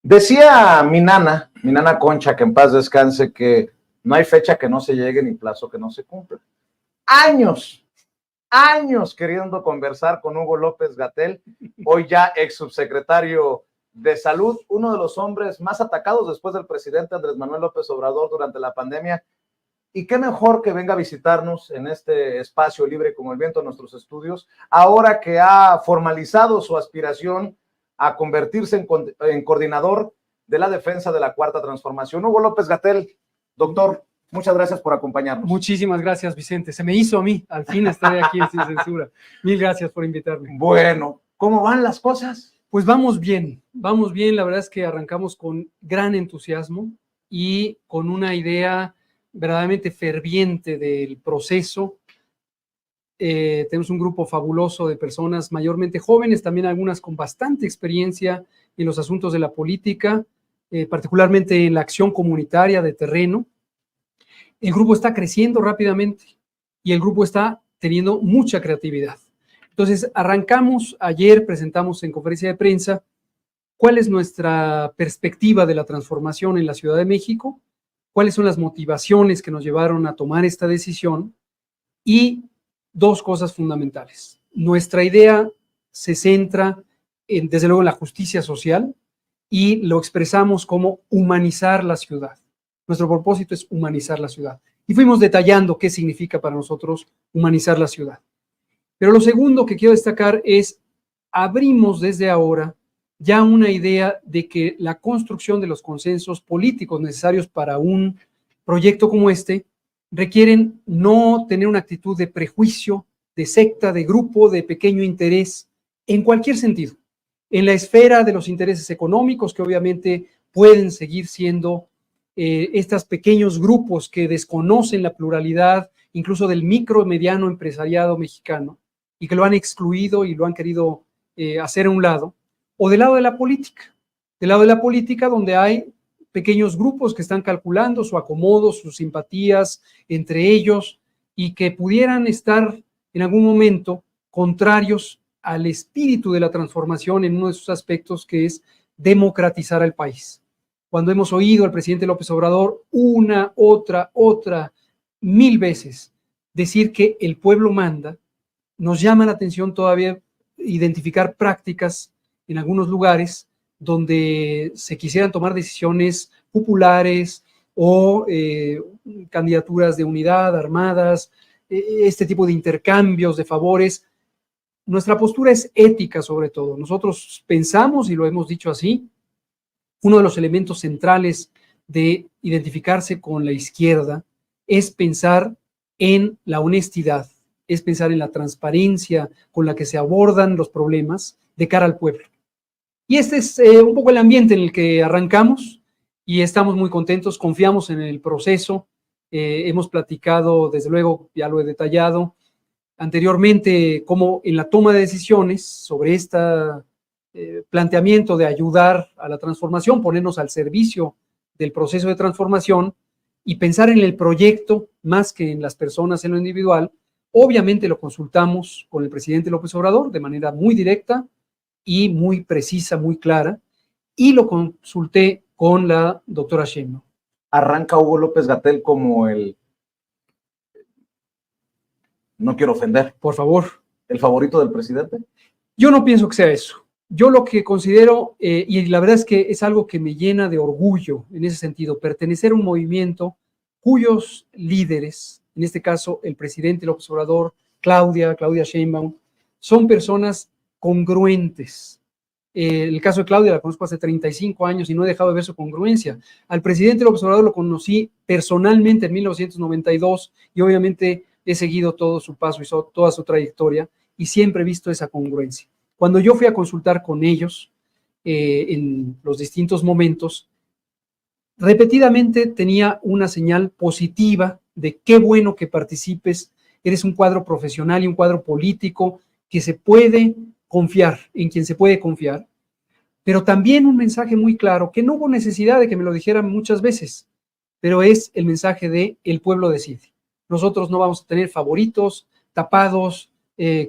Decía mi nana Concha, que en paz descanse, que no hay fecha que no se llegue ni plazo que no se cumpla. Años queriendo conversar con Hugo López-Gatell, hoy ya ex subsecretario de Salud, uno de los hombres más atacados después del presidente Andrés Manuel López Obrador durante la pandemia. Y qué mejor que venga a visitarnos en este espacio libre como el viento de nuestros estudios, ahora que ha formalizado su aspiración a convertirse en coordinador de la defensa de la Cuarta Transformación. Hugo López-Gatell, doctor, muchas gracias por acompañarnos. Muchísimas gracias, Vicente. Se me hizo a mí, al fin estaré aquí en Sin Censura. Mil gracias por invitarme. Bueno, ¿cómo van las cosas? Pues vamos bien. La verdad es que arrancamos con gran entusiasmo y con una idea verdaderamente ferviente del proceso. Tenemos un grupo fabuloso de personas mayormente jóvenes, también algunas con bastante experiencia en los asuntos de la política, particularmente en la acción comunitaria de terreno. El grupo está creciendo rápidamente y el grupo está teniendo mucha creatividad. Entonces, arrancamos ayer, presentamos en conferencia de prensa cuál es nuestra perspectiva de la transformación en la Ciudad de México, cuáles son las motivaciones que nos llevaron a tomar esta decisión y dos cosas fundamentales. Nuestra idea se centra desde luego en la justicia social y lo expresamos como humanizar la ciudad. Nuestro propósito es humanizar la ciudad. Y fuimos detallando qué significa para nosotros humanizar la ciudad. Pero lo segundo que quiero destacar es, abrimos desde ahora ya una idea de que la construcción de los consensos políticos necesarios para un proyecto como este requieren no tener una actitud de prejuicio, de secta, de grupo, de pequeño interés, en cualquier sentido. En la esfera de los intereses económicos, que obviamente pueden seguir siendo estos pequeños grupos que desconocen la pluralidad, incluso del micro y mediano empresariado mexicano, y que lo han excluido y lo han querido hacer a un lado, o del lado de la política, donde hay pequeños grupos que están calculando su acomodo, sus simpatías entre ellos, y que pudieran estar en algún momento contrarios al espíritu de la transformación en uno de sus aspectos, que es democratizar al país. Cuando hemos oído al presidente López Obrador una, otra, mil veces decir que el pueblo manda, nos llama la atención todavía identificar prácticas en algunos lugares donde se quisieran tomar decisiones populares o candidaturas de unidad, armadas, este tipo de intercambios de favores. Nuestra postura es ética sobre todo. Nosotros pensamos, y lo hemos dicho así, uno de los elementos centrales de identificarse con la izquierda es pensar en la honestidad, es pensar en la transparencia con la que se abordan los problemas de cara al pueblo. Y este es un poco el ambiente en el que arrancamos y estamos muy contentos, confiamos en el proceso. Hemos platicado, desde luego, ya lo he detallado anteriormente, cómo en la toma de decisiones sobre este planteamiento de ayudar a la transformación, ponernos al servicio del proceso de transformación y pensar en el proyecto más que en las personas en lo individual. Obviamente lo consultamos con el presidente López Obrador de manera muy directa y muy precisa, muy clara, y lo consulté con la doctora Sheinbaum. Arranca Hugo López-Gatell como no quiero ofender, por favor, el favorito del presidente. Yo no pienso que sea eso. Yo lo que considero, y la verdad es que es algo que me llena de orgullo en ese sentido, pertenecer a un movimiento cuyos líderes, en este caso el presidente López Obrador, Claudia Sheinbaum, son personas congruentes. El caso de Claudia la conozco hace 35 años y no he dejado de ver su congruencia. Al presidente López Obrador lo conocí personalmente en 1992 y obviamente he seguido todo su paso y toda su trayectoria y siempre he visto esa congruencia. Cuando yo fui a consultar con ellos en los distintos momentos, repetidamente tenía una señal positiva de qué bueno que participes, eres un cuadro profesional y un cuadro político que se puede confiar, en quien se puede confiar, pero también un mensaje muy claro, que no hubo necesidad de que me lo dijeran muchas veces, pero es el mensaje de el pueblo decide. Nosotros no vamos a tener favoritos, tapados,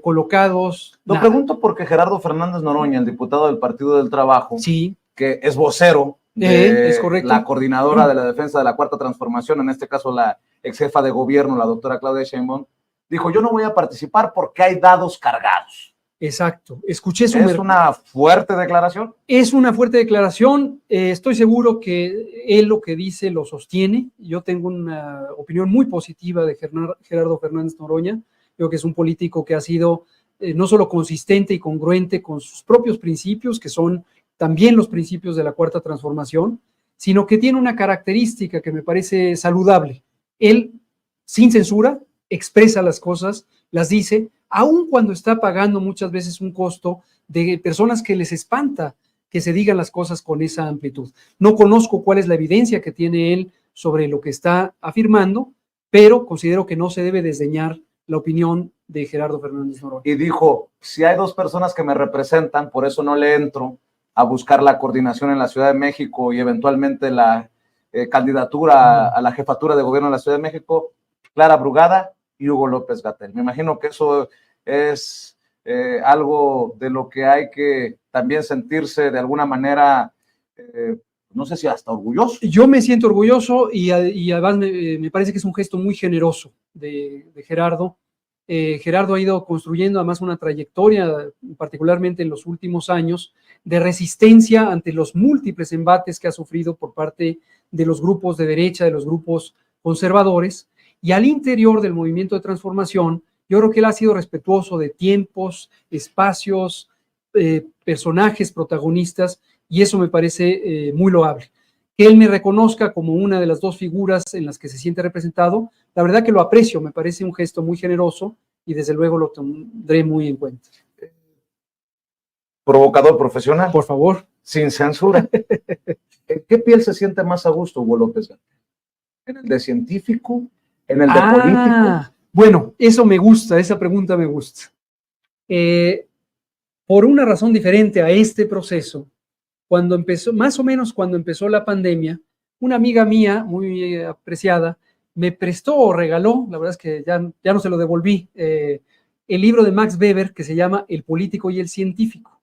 colocados. Lo pregunto porque Gerardo Fernández Noroña, el diputado del Partido del Trabajo, sí, que es vocero es correcto. la coordinadora de la defensa de la Cuarta Transformación, en este caso la ex jefa de gobierno, la doctora Claudia Sheinbaum, dijo, yo no voy a participar porque hay dados cargados. Exacto. Escuché su ¿Es una fuerte declaración? Es una fuerte declaración. Estoy seguro que él lo que dice lo sostiene. Yo tengo una opinión muy positiva de Gerardo Fernández Noroña. Creo que es un político que ha sido no solo consistente y congruente con sus propios principios, que son también los principios de la Cuarta Transformación, sino que tiene una característica que me parece saludable. Él, sin censura, expresa las cosas, las dice, aun cuando está pagando muchas veces un costo de personas que les espanta que se digan las cosas con esa amplitud. No conozco cuál es la evidencia que tiene él sobre lo que está afirmando, pero considero que no se debe desdeñar la opinión de Gerardo Fernández Noroña. Y dijo, si hay dos personas que me representan, por eso no le entro a buscar la coordinación en la Ciudad de México y eventualmente la candidatura a la jefatura de gobierno de la Ciudad de México, Clara Brugada y Hugo López-Gatell. Me imagino que eso es algo de lo que hay que también sentirse de alguna manera, no sé si hasta orgulloso. Yo me siento orgulloso y además me parece que es un gesto muy generoso de Gerardo. Gerardo ha ido construyendo además una trayectoria, particularmente en los últimos años, de resistencia ante los múltiples embates que ha sufrido por parte de los grupos de derecha, de los grupos conservadores, y al interior del movimiento de transformación, yo creo que él ha sido respetuoso de tiempos, espacios, personajes, protagonistas, y eso me parece muy loable. Que él me reconozca como una de las dos figuras en las que se siente representado, la verdad que lo aprecio, me parece un gesto muy generoso y desde luego lo tendré muy en cuenta. Provocador profesional. Por favor. Sin censura. ¿En qué piel se siente más a gusto Hugo López-Gatell? ¿En el de científico? ¿En el de político? Bueno, eso me gusta, esa pregunta me gusta. Por una razón diferente a este proceso, cuando empezó, más o menos cuando empezó la pandemia, una amiga mía, muy apreciada, me prestó o regaló, la verdad es que ya no se lo devolví, el libro de Max Weber que se llama El político y el científico.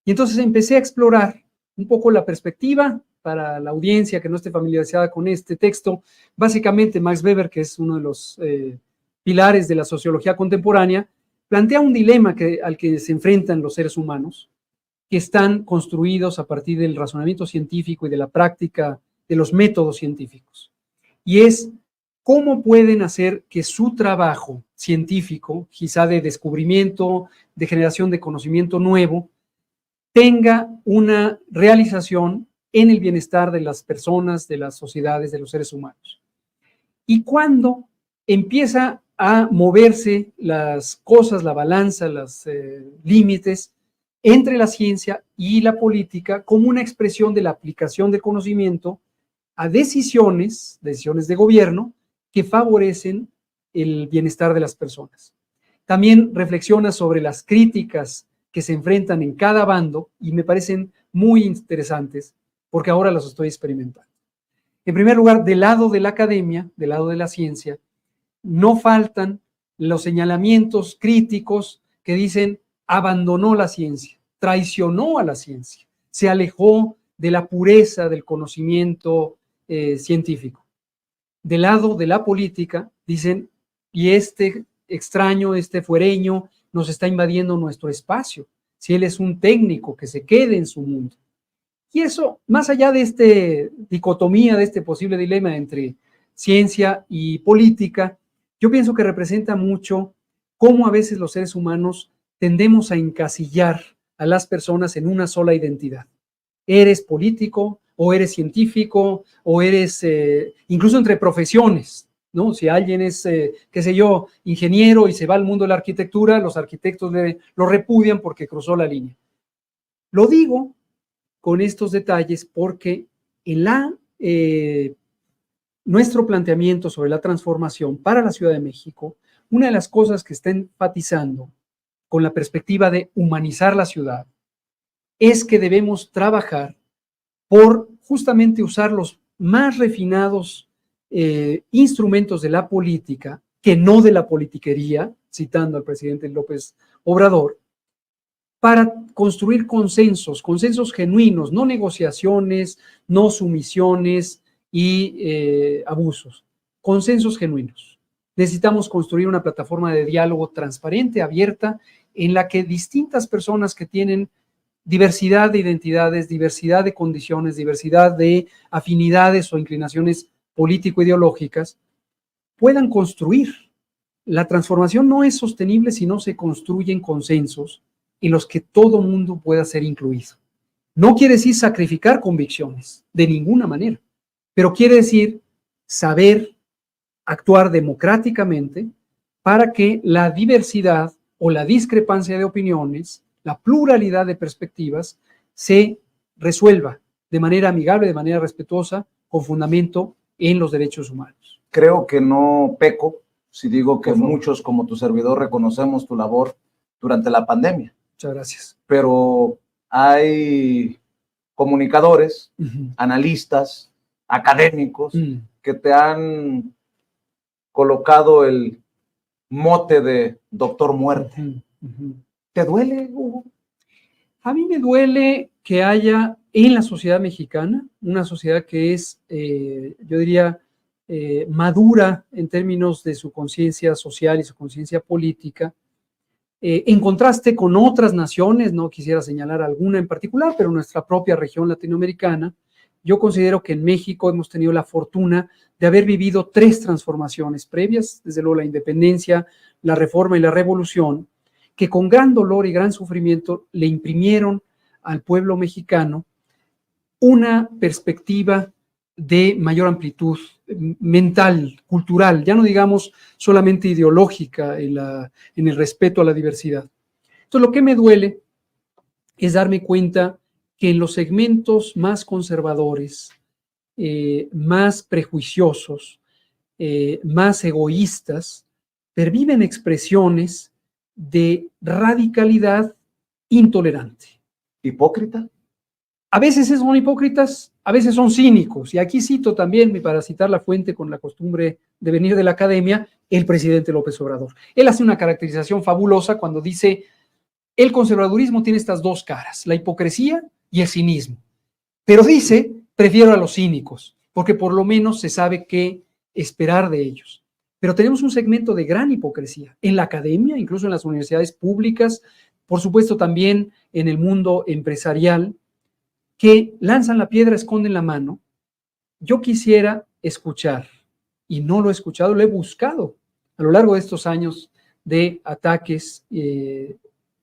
Y entonces empecé a explorar un poco la perspectiva para la audiencia que no esté familiarizada con este texto. Básicamente Max Weber, que es uno de los pilares de la sociología contemporánea, plantea un dilema al que se enfrentan los seres humanos, que están construidos a partir del razonamiento científico y de la práctica de los métodos científicos. Y es cómo pueden hacer que su trabajo científico, quizá de descubrimiento, de generación de conocimiento nuevo, tenga una realización en el bienestar de las personas, de las sociedades, de los seres humanos. Y cuando empieza a moverse las cosas, la balanza, los límites entre la ciencia y la política como una expresión de la aplicación de conocimiento a decisiones de gobierno que favorecen el bienestar de las personas. También reflexiona sobre las críticas que se enfrentan en cada bando y me parecen muy interesantes porque ahora las estoy experimentando. En primer lugar, del lado de la academia, del lado de la ciencia, no faltan los señalamientos críticos que dicen abandonó la ciencia, traicionó a la ciencia, se alejó de la pureza del conocimiento científico. Del lado de la política dicen, y este extraño, este fuereño, nos está invadiendo nuestro espacio. Si él es un técnico, que se quede en su mundo. Y eso, más allá de esta dicotomía, de este posible dilema entre ciencia y política, yo pienso que representa mucho cómo a veces los seres humanos tendemos a encasillar a las personas en una sola identidad. Eres político, o eres científico, o eres, incluso entre profesiones, ¿no? Si alguien es, qué sé yo, ingeniero y se va al mundo de la arquitectura, los arquitectos lo repudian porque cruzó la línea. Lo digo con estos detalles porque en nuestro planteamiento sobre la transformación para la Ciudad de México, una de las cosas que está enfatizando con la perspectiva de humanizar la ciudad es que debemos trabajar por justamente usar los más refinados instrumentos de la política, que no de la politiquería, citando al presidente López Obrador, para construir consensos genuinos, no negociaciones, no sumisiones y abusos, consensos genuinos. Necesitamos construir una plataforma de diálogo transparente, abierta, en la que distintas personas que tienen diversidad de identidades, diversidad de condiciones, diversidad de afinidades o inclinaciones político-ideológicas, puedan construir. La transformación no es sostenible si no se construyen consensos en los que todo mundo pueda ser incluido. No quiere decir sacrificar convicciones, de ninguna manera, pero quiere decir saber actuar democráticamente para que la diversidad o la discrepancia de opiniones, la pluralidad de perspectivas, se resuelva de manera amigable, de manera respetuosa, con fundamento en los derechos humanos. Creo que no peco si digo que muchos, como tu servidor, reconocemos tu labor durante la pandemia. Muchas gracias. Pero hay comunicadores, analistas, académicos, que te han colocado el mote de doctor muerte. ¿Te duele, Hugo? A mí me duele que haya en la sociedad mexicana, una sociedad que es, yo diría, madura en términos de su conciencia social y su conciencia política, en contraste con otras naciones, no quisiera señalar alguna en particular, pero nuestra propia región latinoamericana. Yo considero que en México hemos tenido la fortuna de haber vivido 3 transformaciones previas, desde luego la independencia, la reforma y la revolución, que con gran dolor y gran sufrimiento le imprimieron al pueblo mexicano una perspectiva de mayor amplitud mental, cultural, ya no digamos solamente ideológica en el respeto a la diversidad. Entonces, lo que me duele es darme cuenta que en los segmentos más conservadores, más prejuiciosos, más egoístas, perviven expresiones de radicalidad intolerante. ¿Hipócrita? A veces son hipócritas, a veces son cínicos. Y aquí cito también, para citar la fuente con la costumbre de venir de la academia, el presidente López Obrador. Él hace una caracterización fabulosa cuando dice: el conservadurismo tiene estas 2 caras, la hipocresía y el cinismo. Pero dice, prefiero a los cínicos, porque por lo menos se sabe qué esperar de ellos. Pero tenemos un segmento de gran hipocresía en la academia, incluso en las universidades públicas, por supuesto también en el mundo empresarial, que lanzan la piedra, esconden la mano. Yo quisiera escuchar, y no lo he escuchado, lo he buscado a lo largo de estos años de ataques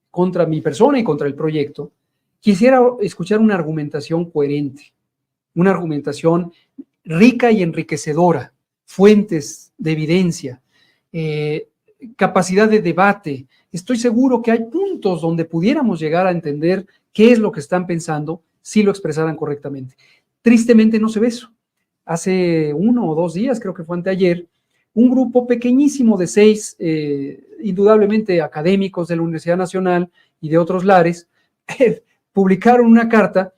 contra mi persona y contra el proyecto. Quisiera escuchar una argumentación coherente, una argumentación rica y enriquecedora, fuentes de evidencia, capacidad de debate. Estoy seguro que hay puntos donde pudiéramos llegar a entender qué es lo que están pensando si lo expresaran correctamente. Tristemente no se ve eso. Hace 1 o 2 días, creo que fue anteayer, un grupo pequeñísimo de 6, indudablemente académicos de la Universidad Nacional y de otros lares, publicaron una carta.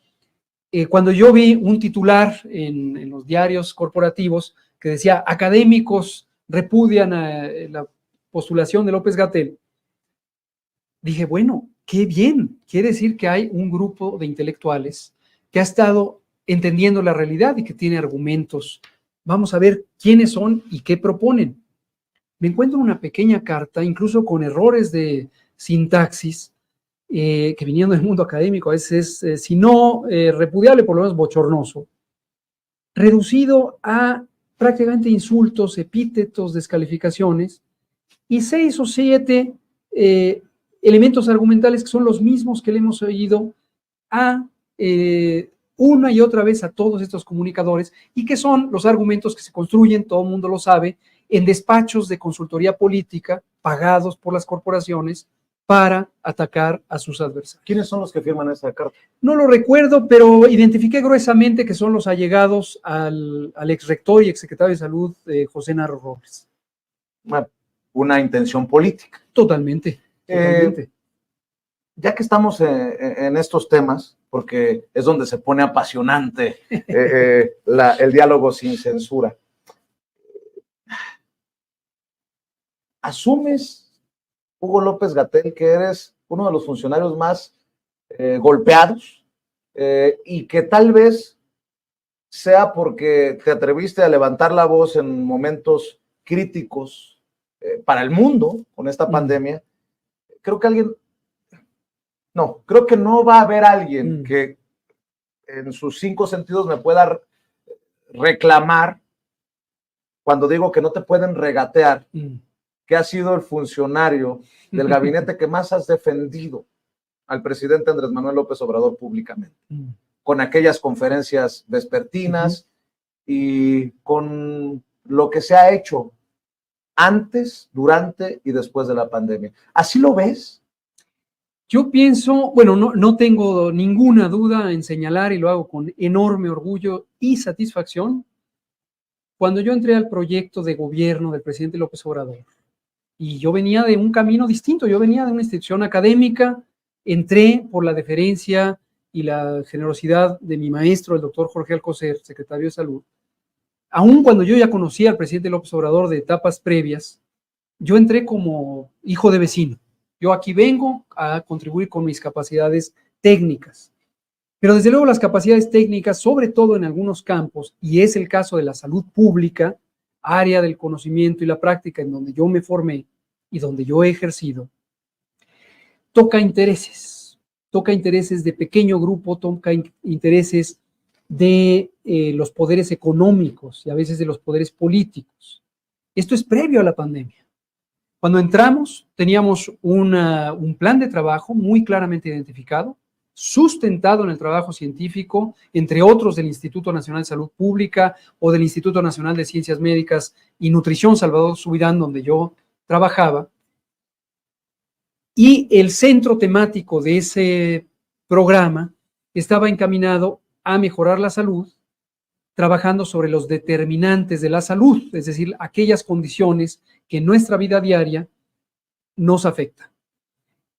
Cuando yo vi un titular en los diarios corporativos que decía: académicos repudian la postulación de López-Gatell, dije, bueno, qué bien, quiere decir que hay un grupo de intelectuales que ha estado entendiendo la realidad y que tiene argumentos. Vamos a ver quiénes son y qué proponen. Me encuentro una pequeña carta, incluso con errores de sintaxis, que viniendo del mundo académico a veces es, si no repudiable, por lo menos bochornoso, reducido a prácticamente insultos, epítetos, descalificaciones, y 6 o 7 elementos argumentales que son los mismos que le hemos oído a una y otra vez a todos estos comunicadores, y que son los argumentos que se construyen, todo el mundo lo sabe, en despachos de consultoría política pagados por las corporaciones para atacar a sus adversarios. ¿Quiénes son los que firman esa carta? No lo recuerdo, pero identifiqué gruesamente que son los allegados al exrector y exsecretario de Salud, José Narro Robles. Bueno, una intención política. Totalmente, totalmente. Ya que estamos en estos temas, porque es donde se pone apasionante el diálogo sin censura, ¿asumes, Hugo López-Gatell, que eres uno de los funcionarios más golpeados, y que tal vez sea porque te atreviste a levantar la voz en momentos críticos para el mundo con esta pandemia. Creo que creo que no va a haber alguien que en sus 5 sentidos me pueda reclamar cuando digo que no te pueden regatear, que has sido el funcionario del gabinete que más has defendido al presidente Andrés Manuel López Obrador públicamente, con aquellas conferencias vespertinas y con lo que se ha hecho antes, durante y después de la pandemia. ¿Así lo ves? Yo pienso, bueno, no tengo ninguna duda en señalar, y lo hago con enorme orgullo y satisfacción, cuando yo entré al proyecto de gobierno del presidente López Obrador, y yo venía de un camino distinto, yo venía de una institución académica, entré por la deferencia y la generosidad de mi maestro, el doctor Jorge Alcocer, secretario de Salud. Aun cuando yo ya conocía al presidente López Obrador de etapas previas, yo entré como hijo de vecino. Yo aquí vengo a contribuir con mis capacidades técnicas. Pero desde luego las capacidades técnicas, sobre todo en algunos campos, y es el caso de la salud pública, área del conocimiento y la práctica en donde yo me formé y donde yo he ejercido, toca intereses de pequeño grupo, toca intereses de los poderes económicos y a veces de los poderes políticos. Esto es previo a la pandemia. Cuando entramos, teníamos un plan de trabajo muy claramente identificado, sustentado en el trabajo científico, entre otros del Instituto Nacional de Salud Pública o del Instituto Nacional de Ciencias Médicas y Nutrición Salvador Subirán, donde yo trabajaba. Y el centro temático de ese programa estaba encaminado a mejorar la salud, trabajando sobre los determinantes de la salud, es decir, aquellas condiciones que en nuestra vida diaria nos afectan.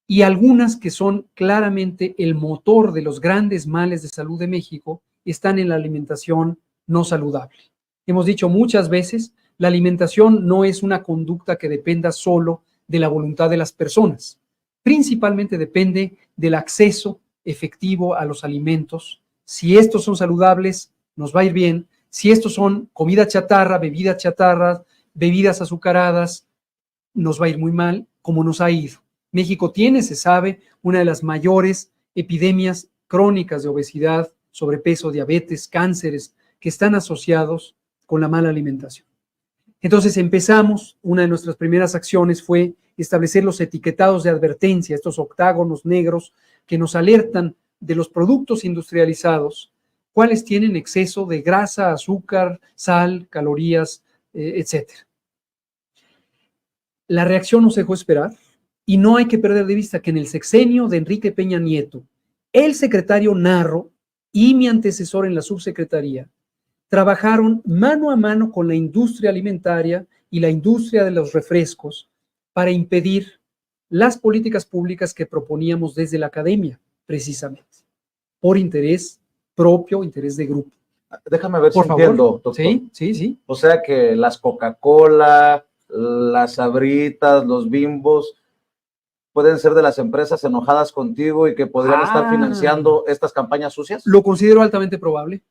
Y algunas que son claramente el motor de los grandes males de salud de México están en la alimentación no saludable. Hemos dicho muchas veces, la alimentación no es una conducta que dependa solo de la voluntad de las personas. Principalmente depende del acceso efectivo a los alimentos. Si estos son saludables, nos va a ir bien. Si estos son comida chatarra, bebidas azucaradas, nos va a ir muy mal, como nos ha ido. México tiene, se sabe, una de las mayores epidemias crónicas de obesidad, sobrepeso, diabetes, cánceres, que están asociados con la mala alimentación. Entonces empezamos, una de nuestras primeras acciones fue establecer los etiquetados de advertencia, estos octágonos negros que nos alertan de los productos industrializados, cuáles tienen exceso de grasa, azúcar, sal, calorías, etc. La reacción nos dejó esperar y no hay que perder de vista que en el sexenio de Enrique Peña Nieto, el secretario Narro y mi antecesor en la subsecretaría trabajaron mano a mano con la industria alimentaria y la industria de los refrescos para impedir las políticas públicas que proponíamos desde la academia, precisamente, por interés propio, interés de grupo. Déjame ver si entiendo, doctor. Sí. O sea que las Coca-Cola, las Sabritas, los Bimbos, pueden ser de las empresas enojadas contigo y que podrían estar financiando estas campañas sucias. Lo considero altamente probable.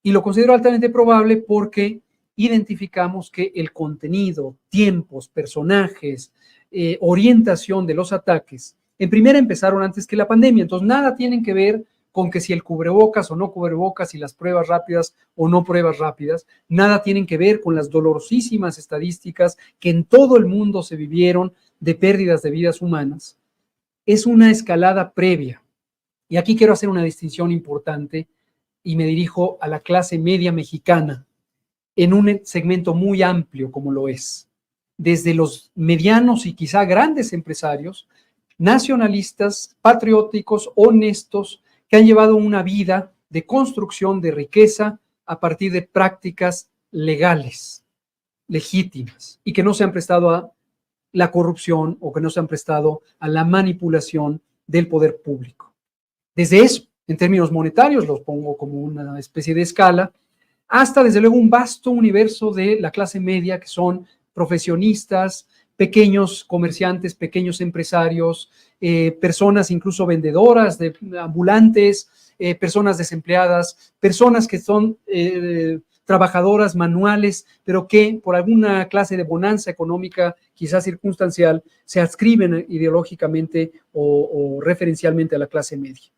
Y lo considero altamente probable porque identificamos que el contenido, tiempos, personajes, orientación de los ataques, en primera empezaron antes que la pandemia. Entonces, nada tienen que ver con que si el cubrebocas o no cubrebocas, si las pruebas rápidas o no pruebas rápidas, nada tienen que ver con las dolorosísimas estadísticas que en todo el mundo se vivieron de pérdidas de vidas humanas. Es una escalada previa. Y aquí quiero hacer una distinción importante y me dirijo a la clase media mexicana en un segmento muy amplio como lo es. Desde los medianos y quizá grandes empresarios, nacionalistas, patrióticos, honestos, que han llevado una vida de construcción de riqueza a partir de prácticas legales, legítimas, y que no se han prestado a la corrupción o que no se han prestado a la manipulación del poder público. Desde eso, en términos monetarios, los pongo como una especie de escala, hasta desde luego un vasto universo de la clase media que son profesionistas, pequeños comerciantes, pequeños empresarios, personas incluso vendedoras, ambulantes, personas desempleadas, personas que son trabajadoras manuales, pero que por alguna clase de bonanza económica, quizás circunstancial, se adscriben ideológicamente o referencialmente a la clase media.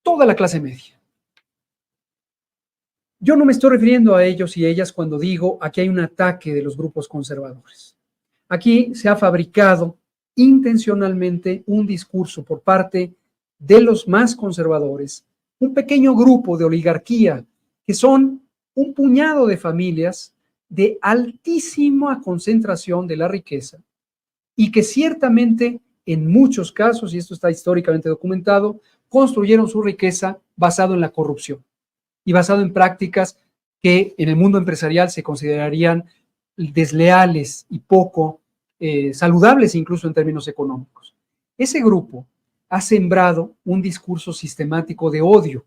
Toda la clase media. Yo no me estoy refiriendo a ellos y ellas cuando digo aquí hay un ataque de los grupos conservadores. Aquí se ha fabricado intencionalmente un discurso por parte de los más conservadores, un pequeño grupo de oligarquía que son un puñado de familias de altísima concentración de la riqueza y que ciertamente en muchos casos, y esto está históricamente documentado, construyeron su riqueza basado en la corrupción y basado en prácticas que en el mundo empresarial se considerarían desleales y poco saludables incluso en términos económicos. Ese grupo ha sembrado un discurso sistemático de odio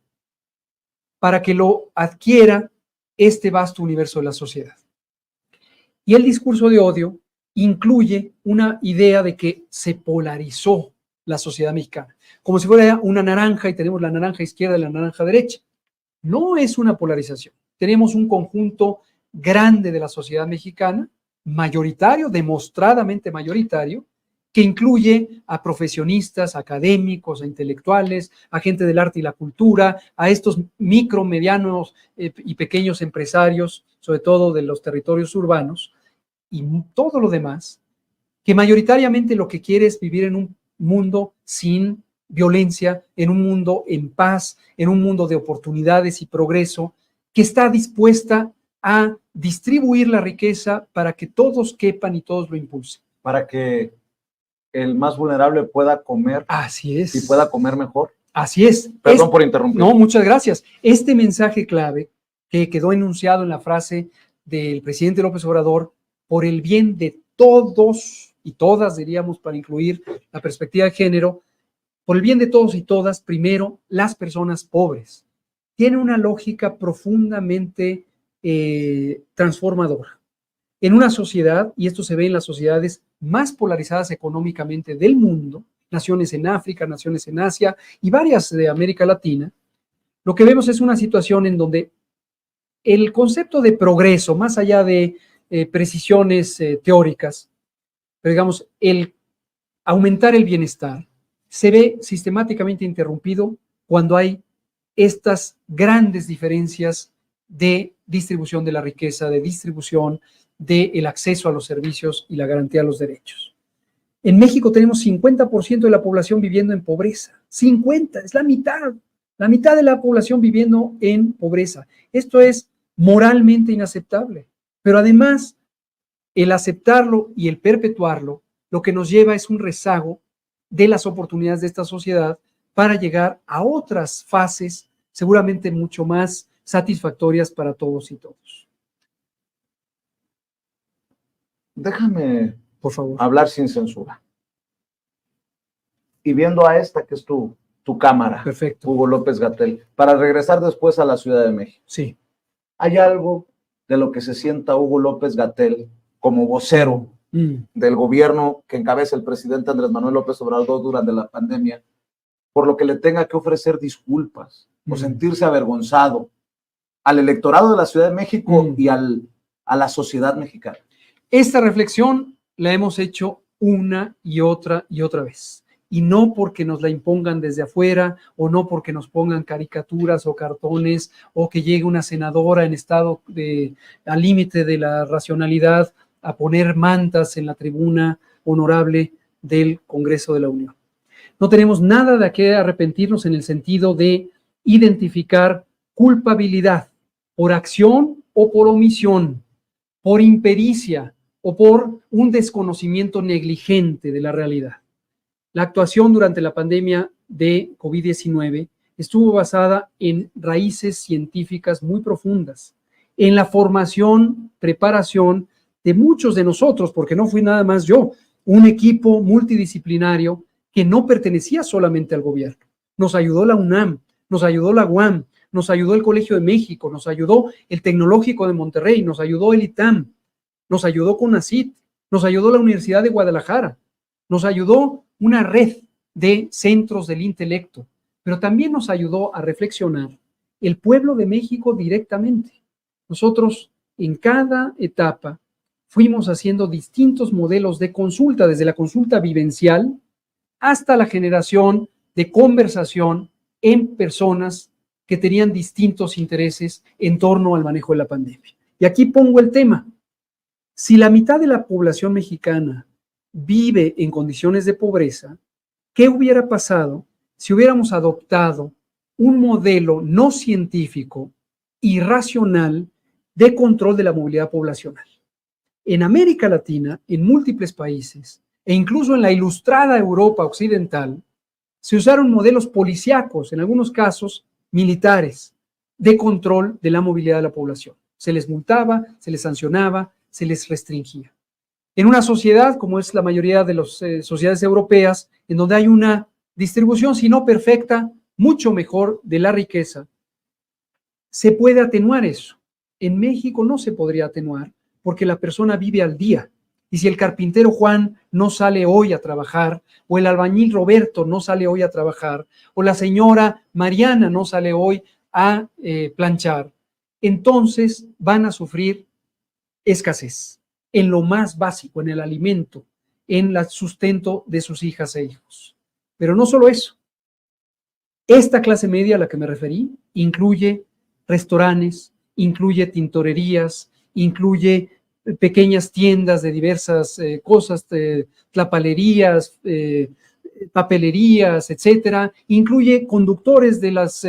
para que lo adquiera este vasto universo de la sociedad. Y el discurso de odio incluye una idea de que se polarizó la sociedad mexicana, como si fuera una naranja y tenemos la naranja izquierda y la naranja derecha. No es una polarización. Tenemos un conjunto grande de la sociedad mexicana, mayoritario, demostradamente mayoritario, que incluye a profesionistas, académicos, a intelectuales, a gente del arte y la cultura, a estos micro, medianos y pequeños empresarios, sobre todo de los territorios urbanos, y todo lo demás, que mayoritariamente lo que quiere es vivir en un mundo sin violencia, en un mundo en paz, en un mundo de oportunidades y progreso, que está dispuesta a distribuir la riqueza para que todos quepan y todos lo impulsen. Para que el más vulnerable pueda comer. Así es. Y pueda comer mejor. Así es. Perdón por interrumpir. No, muchas gracias. Este mensaje clave que quedó enunciado en la frase del presidente López Obrador, por el bien de todos y todas, diríamos, para incluir la perspectiva de género, por el bien de todos y todas, primero, las personas pobres. Tiene una lógica profundamente transformadora. En una sociedad, y esto se ve en las sociedades más polarizadas económicamente del mundo, naciones en África, naciones en Asia y varias de América Latina, lo que vemos es una situación en donde el concepto de progreso, más allá de precisiones teóricas, pero digamos, el aumentar el bienestar, se ve sistemáticamente interrumpido cuando hay estas grandes diferencias de distribución de la riqueza, de distribución del acceso a los servicios y la garantía de los derechos. En México tenemos 50% de la población viviendo en pobreza. 50, es la mitad de la población viviendo en pobreza. Esto es moralmente inaceptable, pero además el aceptarlo y el perpetuarlo, lo que nos lleva es un rezago de las oportunidades de esta sociedad para llegar a otras fases seguramente mucho más satisfactorias para todos y todos. Déjame, por favor, hablar sin censura. Y viendo a esta que es tu cámara, perfecto, Hugo López-Gatell, para regresar después a la Ciudad de México. Sí. ¿Hay algo de lo que se sienta Hugo López-Gatell como vocero del gobierno que encabeza el presidente Andrés Manuel López Obrador durante la pandemia, por lo que le tenga que ofrecer disculpas o sentirse avergonzado al electorado de la Ciudad de México y a la sociedad mexicana? Esta reflexión la hemos hecho una y otra vez. Y no porque nos la impongan desde afuera, o no porque nos pongan caricaturas o cartones, o que llegue una senadora en estado al límite de la racionalidad a poner mantas en la tribuna honorable del Congreso de la Unión. No tenemos nada de qué arrepentirnos en el sentido de identificar culpabilidad por acción o por omisión, por impericia o por un desconocimiento negligente de la realidad. La actuación durante la pandemia de COVID-19 estuvo basada en raíces científicas muy profundas, en la formación, preparación de muchos de nosotros, porque no fui nada más yo, un equipo multidisciplinario que no pertenecía solamente al gobierno. Nos ayudó la UNAM, nos ayudó la UAM, nos ayudó el Colegio de México, nos ayudó el Tecnológico de Monterrey, nos ayudó el ITAM, nos ayudó CONACYT, nos ayudó la Universidad de Guadalajara, nos ayudó una red de centros del intelecto, pero también nos ayudó a reflexionar el pueblo de México directamente. Nosotros en cada etapa fuimos haciendo distintos modelos de consulta, desde la consulta vivencial hasta la generación de conversación en personas que tenían distintos intereses en torno al manejo de la pandemia. Y aquí pongo el tema. Si la mitad de la población mexicana vive en condiciones de pobreza, ¿qué hubiera pasado si hubiéramos adoptado un modelo no científico y racional de control de la movilidad poblacional? En América Latina, en múltiples países, e incluso en la ilustrada Europa occidental, se usaron modelos policíacos, en algunos casos militares, de control de la movilidad de la población. Se les multaba, se les sancionaba, se les restringía. En una sociedad, como es la mayoría de las sociedades europeas, en donde hay una distribución, si no perfecta, mucho mejor de la riqueza, se puede atenuar eso. En México no se podría atenuar porque la persona vive al día. Y si el carpintero Juan no sale hoy a trabajar, o el albañil Roberto no sale hoy a trabajar, o la señora Mariana no sale hoy a planchar, entonces van a sufrir escasez en lo más básico, en el alimento, en el sustento de sus hijas e hijos. Pero no solo eso. Esta clase media a la que me referí incluye restaurantes, incluye tintorerías, incluye pequeñas tiendas de diversas cosas, tlapalerías, papelerías, etcétera. Incluye conductores de las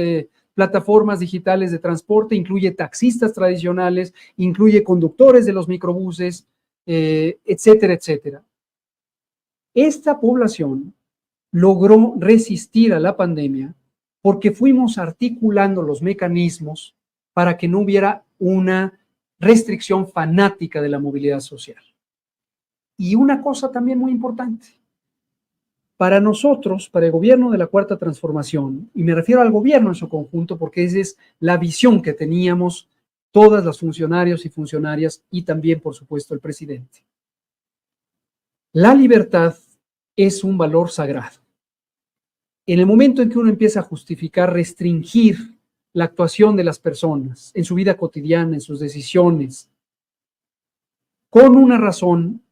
plataformas digitales de transporte, incluye taxistas tradicionales, incluye conductores de los microbuses, etcétera, etcétera. Esta población logró resistir a la pandemia porque fuimos articulando los mecanismos para que no hubiera una restricción fanática de la movilidad social. Y una cosa también muy importante, para nosotros, para el gobierno de la Cuarta Transformación, y me refiero al gobierno en su conjunto porque esa es la visión que teníamos todas las funcionarios y funcionarias y también, por supuesto, el presidente. La libertad es un valor sagrado. En el momento en que uno empieza a justificar, restringir la actuación de las personas en su vida cotidiana, en sus decisiones, con una razón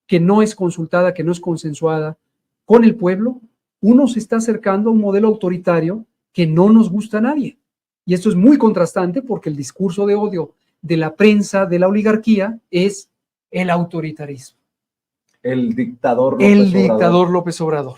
que no es consultada, que no es consensuada con el pueblo, uno se está acercando a un modelo autoritario que no nos gusta a nadie. Y esto es muy contrastante porque el discurso de odio de la prensa, de la oligarquía, es el autoritarismo. El dictador López Obrador. El dictador López Obrador.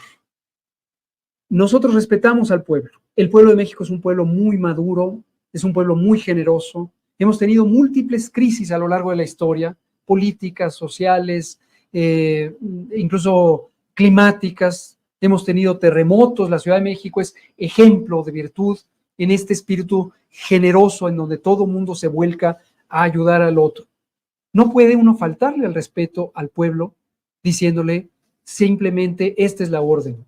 Nosotros respetamos al pueblo. El pueblo de México es un pueblo muy maduro, es un pueblo muy generoso. Hemos tenido múltiples crisis a lo largo de la historia, políticas, sociales, incluso climáticas. Hemos tenido terremotos. La Ciudad de México es ejemplo de virtud en este espíritu generoso en donde todo mundo se vuelca a ayudar al otro. No puede uno faltarle el respeto al pueblo diciéndole simplemente esta es la orden.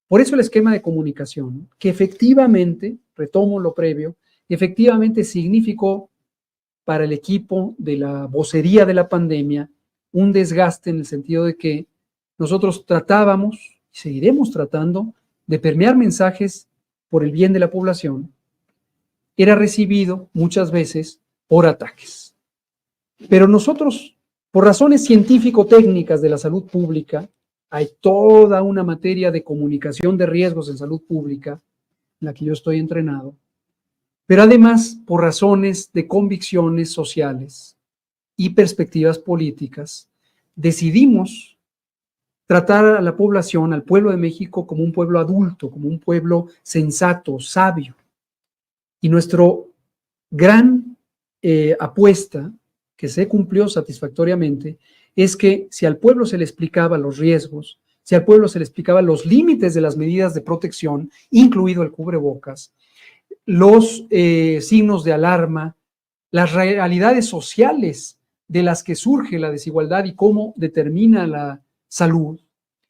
Por eso el esquema de comunicación, que efectivamente, retomo lo previo, efectivamente significó para el equipo de la vocería de la pandemia un desgaste en el sentido de que nosotros tratábamos y seguiremos tratando de permear mensajes por el bien de la población, era recibido muchas veces por ataques. Pero nosotros, por razones científico-técnicas de la salud pública, hay toda una materia de comunicación de riesgos en salud pública, en la que yo estoy entrenado, pero además por razones de convicciones sociales y perspectivas políticas, decidimos tratar a la población, al pueblo de México, como un pueblo adulto, como un pueblo sensato, sabio. Y nuestro gran apuesta, que se cumplió satisfactoriamente, es que si al pueblo se le explicaba los riesgos, si al pueblo se le explicaba los límites de las medidas de protección, incluido el cubrebocas, los signos de alarma, las realidades sociales de las que surge la desigualdad y cómo determina la salud,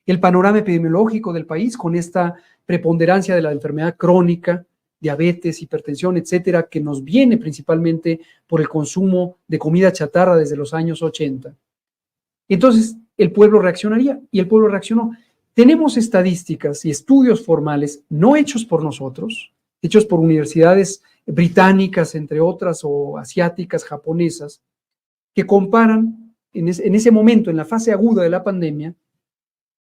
el panorama epidemiológico del país con esta preponderancia de la enfermedad crónica, diabetes, hipertensión, etcétera, que nos viene principalmente por el consumo de comida chatarra desde los años 80. Entonces, el pueblo reaccionaría y el pueblo reaccionó. Tenemos estadísticas y estudios formales no hechos por nosotros, hechos por universidades británicas, entre otras, o asiáticas, japonesas, que comparan en ese momento, en la fase aguda de la pandemia,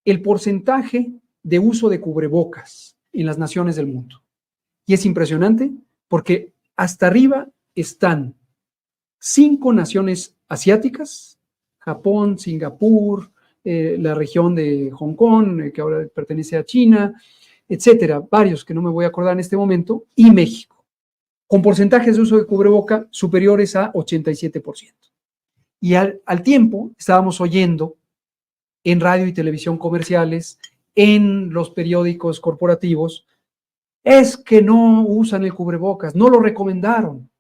el porcentaje de uso de cubrebocas en las naciones del mundo. Y es impresionante porque hasta arriba están 5 naciones asiáticas: Japón, Singapur, la región de Hong Kong, que ahora pertenece a China, etcétera, varios que no me voy a acordar en este momento, y México, con porcentajes de uso de cubreboca superiores a 87%. Y al tiempo estábamos oyendo en radio y televisión comerciales, en los periódicos corporativos, es que no usan el cubrebocas, no lo recomendaron.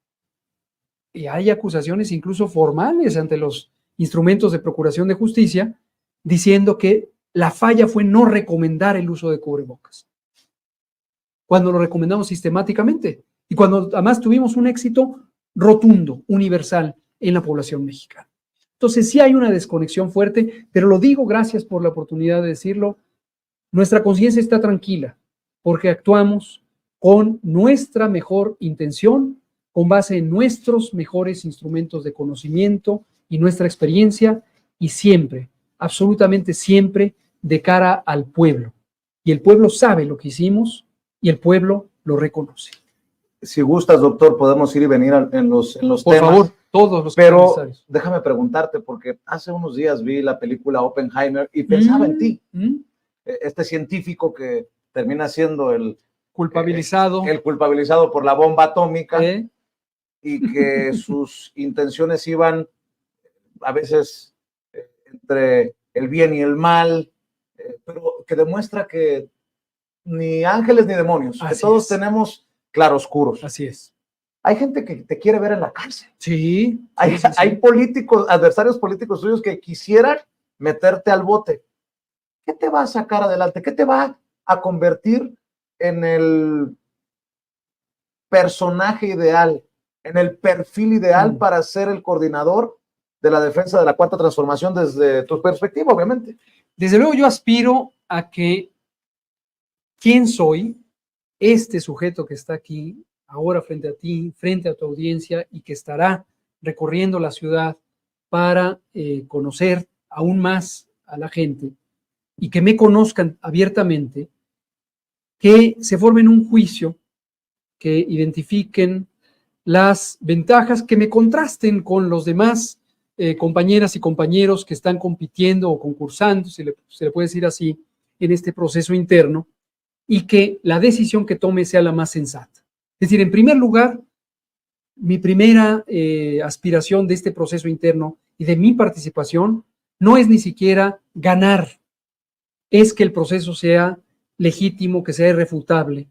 Y hay acusaciones incluso formales ante los instrumentos de procuración de justicia diciendo que la falla fue no recomendar el uso de cubrebocas, cuando lo recomendamos sistemáticamente y cuando además tuvimos un éxito rotundo, universal en la población mexicana. Entonces sí hay una desconexión fuerte, pero lo digo, gracias por la oportunidad de decirlo, nuestra conciencia está tranquila porque actuamos con nuestra mejor intención, con base en nuestros mejores instrumentos de conocimiento y nuestra experiencia, y siempre, absolutamente siempre, de cara al pueblo. Y el pueblo sabe lo que hicimos y el pueblo lo reconoce. Si gustas, doctor, podemos ir y venir en los Por temas. favor, todos los Pero necesarios. déjame preguntarte, porque hace unos días vi la película Oppenheimer y pensaba en ti, este científico que termina siendo el culpabilizado por la bomba atómica, y que sus intenciones iban a veces entre el bien y el mal, pero que demuestra que ni ángeles ni demonios, que todos tenemos claroscuros. Así es. Hay gente que te quiere ver en la cárcel. Sí. Hay políticos, adversarios políticos suyos que quisieran meterte al bote. ¿Qué te va a sacar adelante? ¿Qué te va a convertir en el personaje ideal, en el perfil ideal para ser el coordinador de la defensa de la Cuarta Transformación desde tu perspectiva, obviamente? Desde luego yo aspiro a que quién soy, este sujeto que está aquí ahora frente a ti, frente a tu audiencia, y que estará recorriendo la ciudad para conocer aún más a la gente y que me conozcan abiertamente, que se formen un juicio, que identifiquen las ventajas, que me contrasten con los demás compañeras y compañeros que están compitiendo o concursando, se le puede decir así, en este proceso interno, y que la decisión que tome sea la más sensata. Es decir, en primer lugar, mi primera aspiración de este proceso interno y de mi participación no es ni siquiera ganar, es que el proceso sea legítimo, que sea irrefutable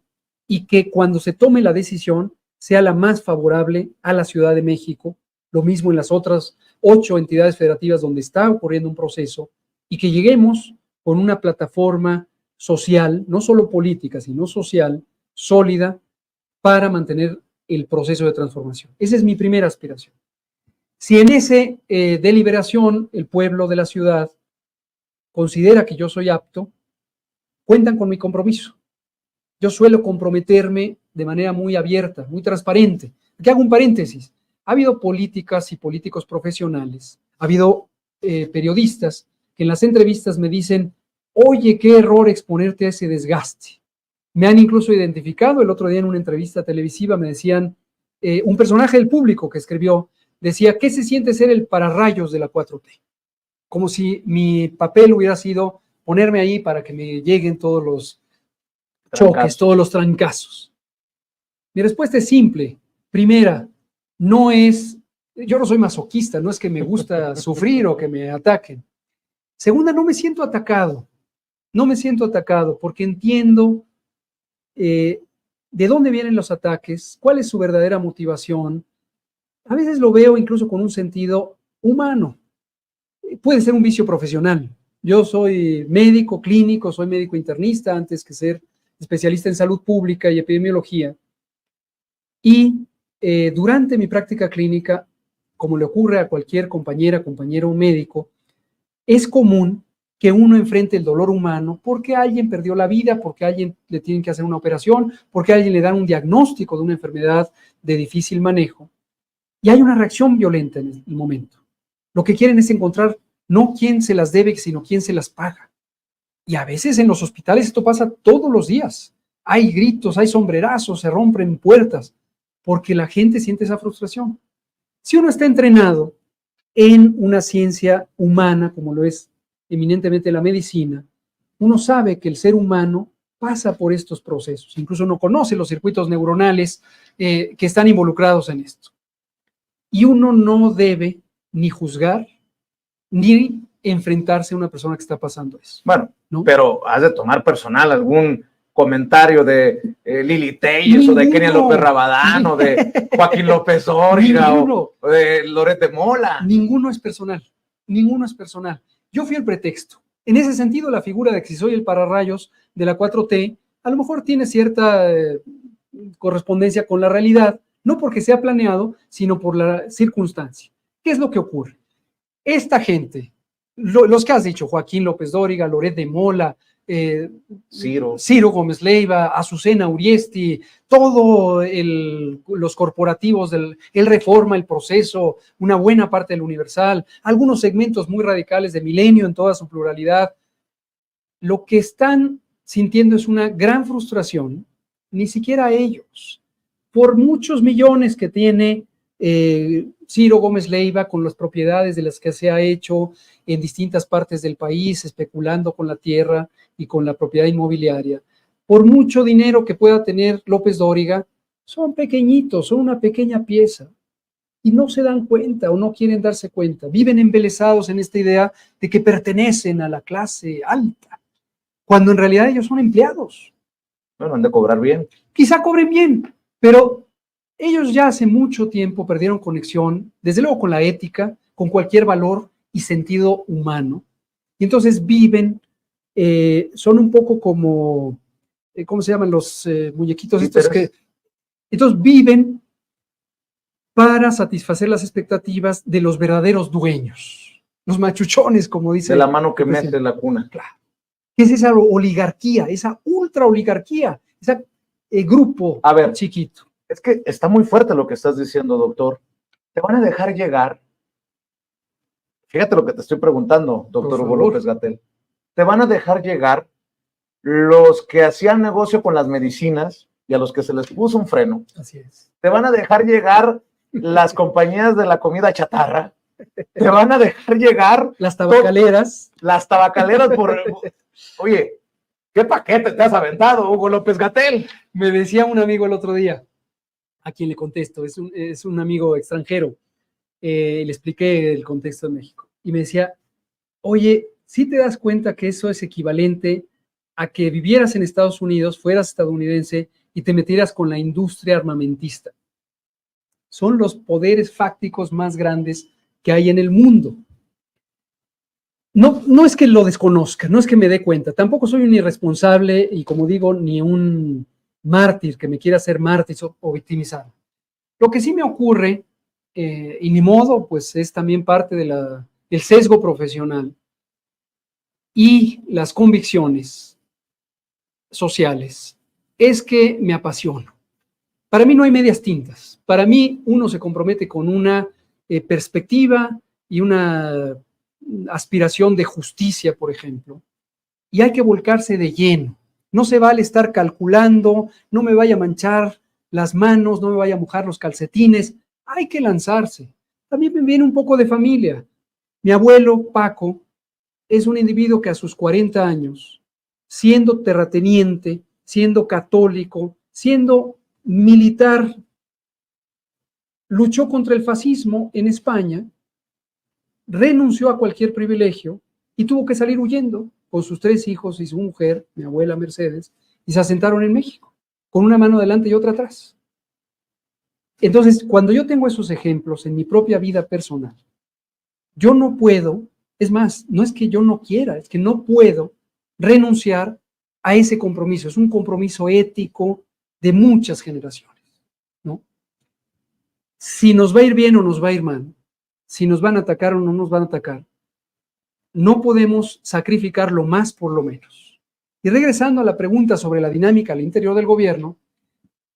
y que cuando se tome la decisión sea la más favorable a la Ciudad de México, lo mismo en las otras 8 entidades federativas donde está ocurriendo un proceso, y que lleguemos con una plataforma social, no solo política, sino social, sólida, para mantener el proceso de transformación. Esa es mi primera aspiración. Si en esa deliberación el pueblo de la ciudad considera que yo soy apto, cuentan con mi compromiso. Yo suelo comprometerme de manera muy abierta, muy transparente. Aquí hago un paréntesis. Ha habido políticas y políticos profesionales, ha habido periodistas que en las entrevistas me dicen, oye, qué error exponerte a ese desgaste. Me han incluso identificado, el otro día en una entrevista televisiva me decían, un personaje del público que escribió, decía, ¿qué se siente ser el pararrayos de la 4T? Como si mi papel hubiera sido ponerme ahí para que me lleguen todos los choques, todos los trancazos. Mi respuesta es simple. Primera, yo no soy masoquista, no es que me gusta sufrir o que me ataquen. Segunda, no me siento atacado. No me siento atacado porque entiendo de dónde vienen los ataques, cuál es su verdadera motivación. A veces lo veo incluso con un sentido humano. Puede ser un vicio profesional. Yo soy médico clínico, soy médico internista antes que ser especialista en salud pública y epidemiología. Y durante mi práctica clínica, como le ocurre a cualquier compañera, compañero médico, es común que uno enfrente el dolor humano porque alguien perdió la vida, porque a alguien le tienen que hacer una operación, porque a alguien le dan un diagnóstico de una enfermedad de difícil manejo, y hay una reacción violenta en el momento. Lo que quieren es encontrar no quién se las debe, sino quién se las paga. Y a veces en los hospitales esto pasa todos los días. Hay gritos, hay sombrerazos, se rompen puertas, porque la gente siente esa frustración. Si uno está entrenado en una ciencia humana, como lo es eminentemente la medicina, uno sabe que el ser humano pasa por estos procesos. Incluso uno conoce los circuitos neuronales que están involucrados en esto. Y uno no debe ni juzgar ni enfrentarse a una persona que está pasando eso. Bueno, ¿no? Pero has de tomar personal algún comentario de Lili Telles o de Kenia López Rabadán o de Joaquín López Dóriga o de Loret de Mola. Ninguno es personal, ninguno es personal. Yo fui el pretexto. En ese sentido, la figura de que si soy el pararrayos de la 4T, a lo mejor tiene cierta correspondencia con la realidad, no porque sea planeado, sino por la circunstancia. ¿Qué es lo que ocurre? Esta gente, los que has dicho, Joaquín López Dóriga, Loret de Mola, Ciro Gómez Leiva, Azucena Uriesti, todos los corporativos del El Reforma, El Proceso, una buena parte del Universal, algunos segmentos muy radicales de Milenio en toda su pluralidad, lo que están sintiendo es una gran frustración, ni siquiera ellos, por muchos millones que tiene Ciro Gómez Leiva con las propiedades de las que se ha hecho en distintas partes del país, especulando con la tierra y con la propiedad inmobiliaria. Por mucho dinero que pueda tener López Dóriga, son pequeñitos, son una pequeña pieza y no se dan cuenta o no quieren darse cuenta. Viven embelesados en esta idea de que pertenecen a la clase alta, cuando en realidad ellos son empleados. Bueno, han de cobrar bien. Quizá cobren bien, pero ellos ya hace mucho tiempo perdieron conexión, desde luego con la ética, con cualquier valor y sentido humano. Y entonces viven, son un poco como, ¿cómo se llaman los muñequitos estos que? Entonces viven para satisfacer las expectativas de los verdaderos dueños, los machuchones, como dice. De la mano que mece la cuna. Claro. ¿Qué es esa oligarquía, esa ultra oligarquía, ese grupo chiquito? Es que está muy fuerte lo que estás diciendo, doctor. Te van a dejar llegar. Fíjate lo que te estoy preguntando, doctor Hugo López-Gatell. Te van a dejar llegar los que hacían negocio con las medicinas y a los que se les puso un freno. Así es. Te van a dejar llegar las compañías de la comida chatarra. Te van a dejar llegar las tabacaleras. Las tabacaleras por... Oye, ¿qué paquete te has aventado, Hugo López-Gatell? Me decía un amigo el otro día, a quien le contesto, es un amigo extranjero, le expliqué el contexto de México, y me decía, oye, ¿sí te das cuenta que eso es equivalente a que vivieras en Estados Unidos, fueras estadounidense y te metieras con la industria armamentista? Son los poderes fácticos más grandes que hay en el mundo. No es que lo desconozca, no es que me dé cuenta, tampoco soy un irresponsable y, como digo, ni un mártir que me quiera hacer mártir o victimizar. Lo que sí me ocurre, y ni modo, pues es también parte del sesgo profesional y las convicciones sociales, es que me apasiono. Para mí no hay medias tintas. Para mí uno se compromete con una perspectiva y una aspiración de justicia, por ejemplo, y hay que volcarse de lleno. No se vale estar calculando, no me vaya a manchar las manos, no me vaya a mojar los calcetines. Hay que lanzarse. También me viene un poco de familia. Mi abuelo, Paco, es un individuo que a sus 40 años, siendo terrateniente, siendo católico, siendo militar, luchó contra el fascismo en España, renunció a cualquier privilegio y tuvo que salir huyendo con sus 3 hijos y su mujer, mi abuela Mercedes, y se asentaron en México, con una mano delante y otra atrás. Entonces, cuando yo tengo esos ejemplos en mi propia vida personal, yo no puedo, es más, no es que yo no quiera, es que no puedo renunciar a ese compromiso. Es un compromiso ético de muchas generaciones, ¿no? Si nos va a ir bien o nos va a ir mal, si nos van a atacar o no nos van a atacar, no podemos sacrificar lo más por lo menos. Y regresando a la pregunta sobre la dinámica al interior del gobierno,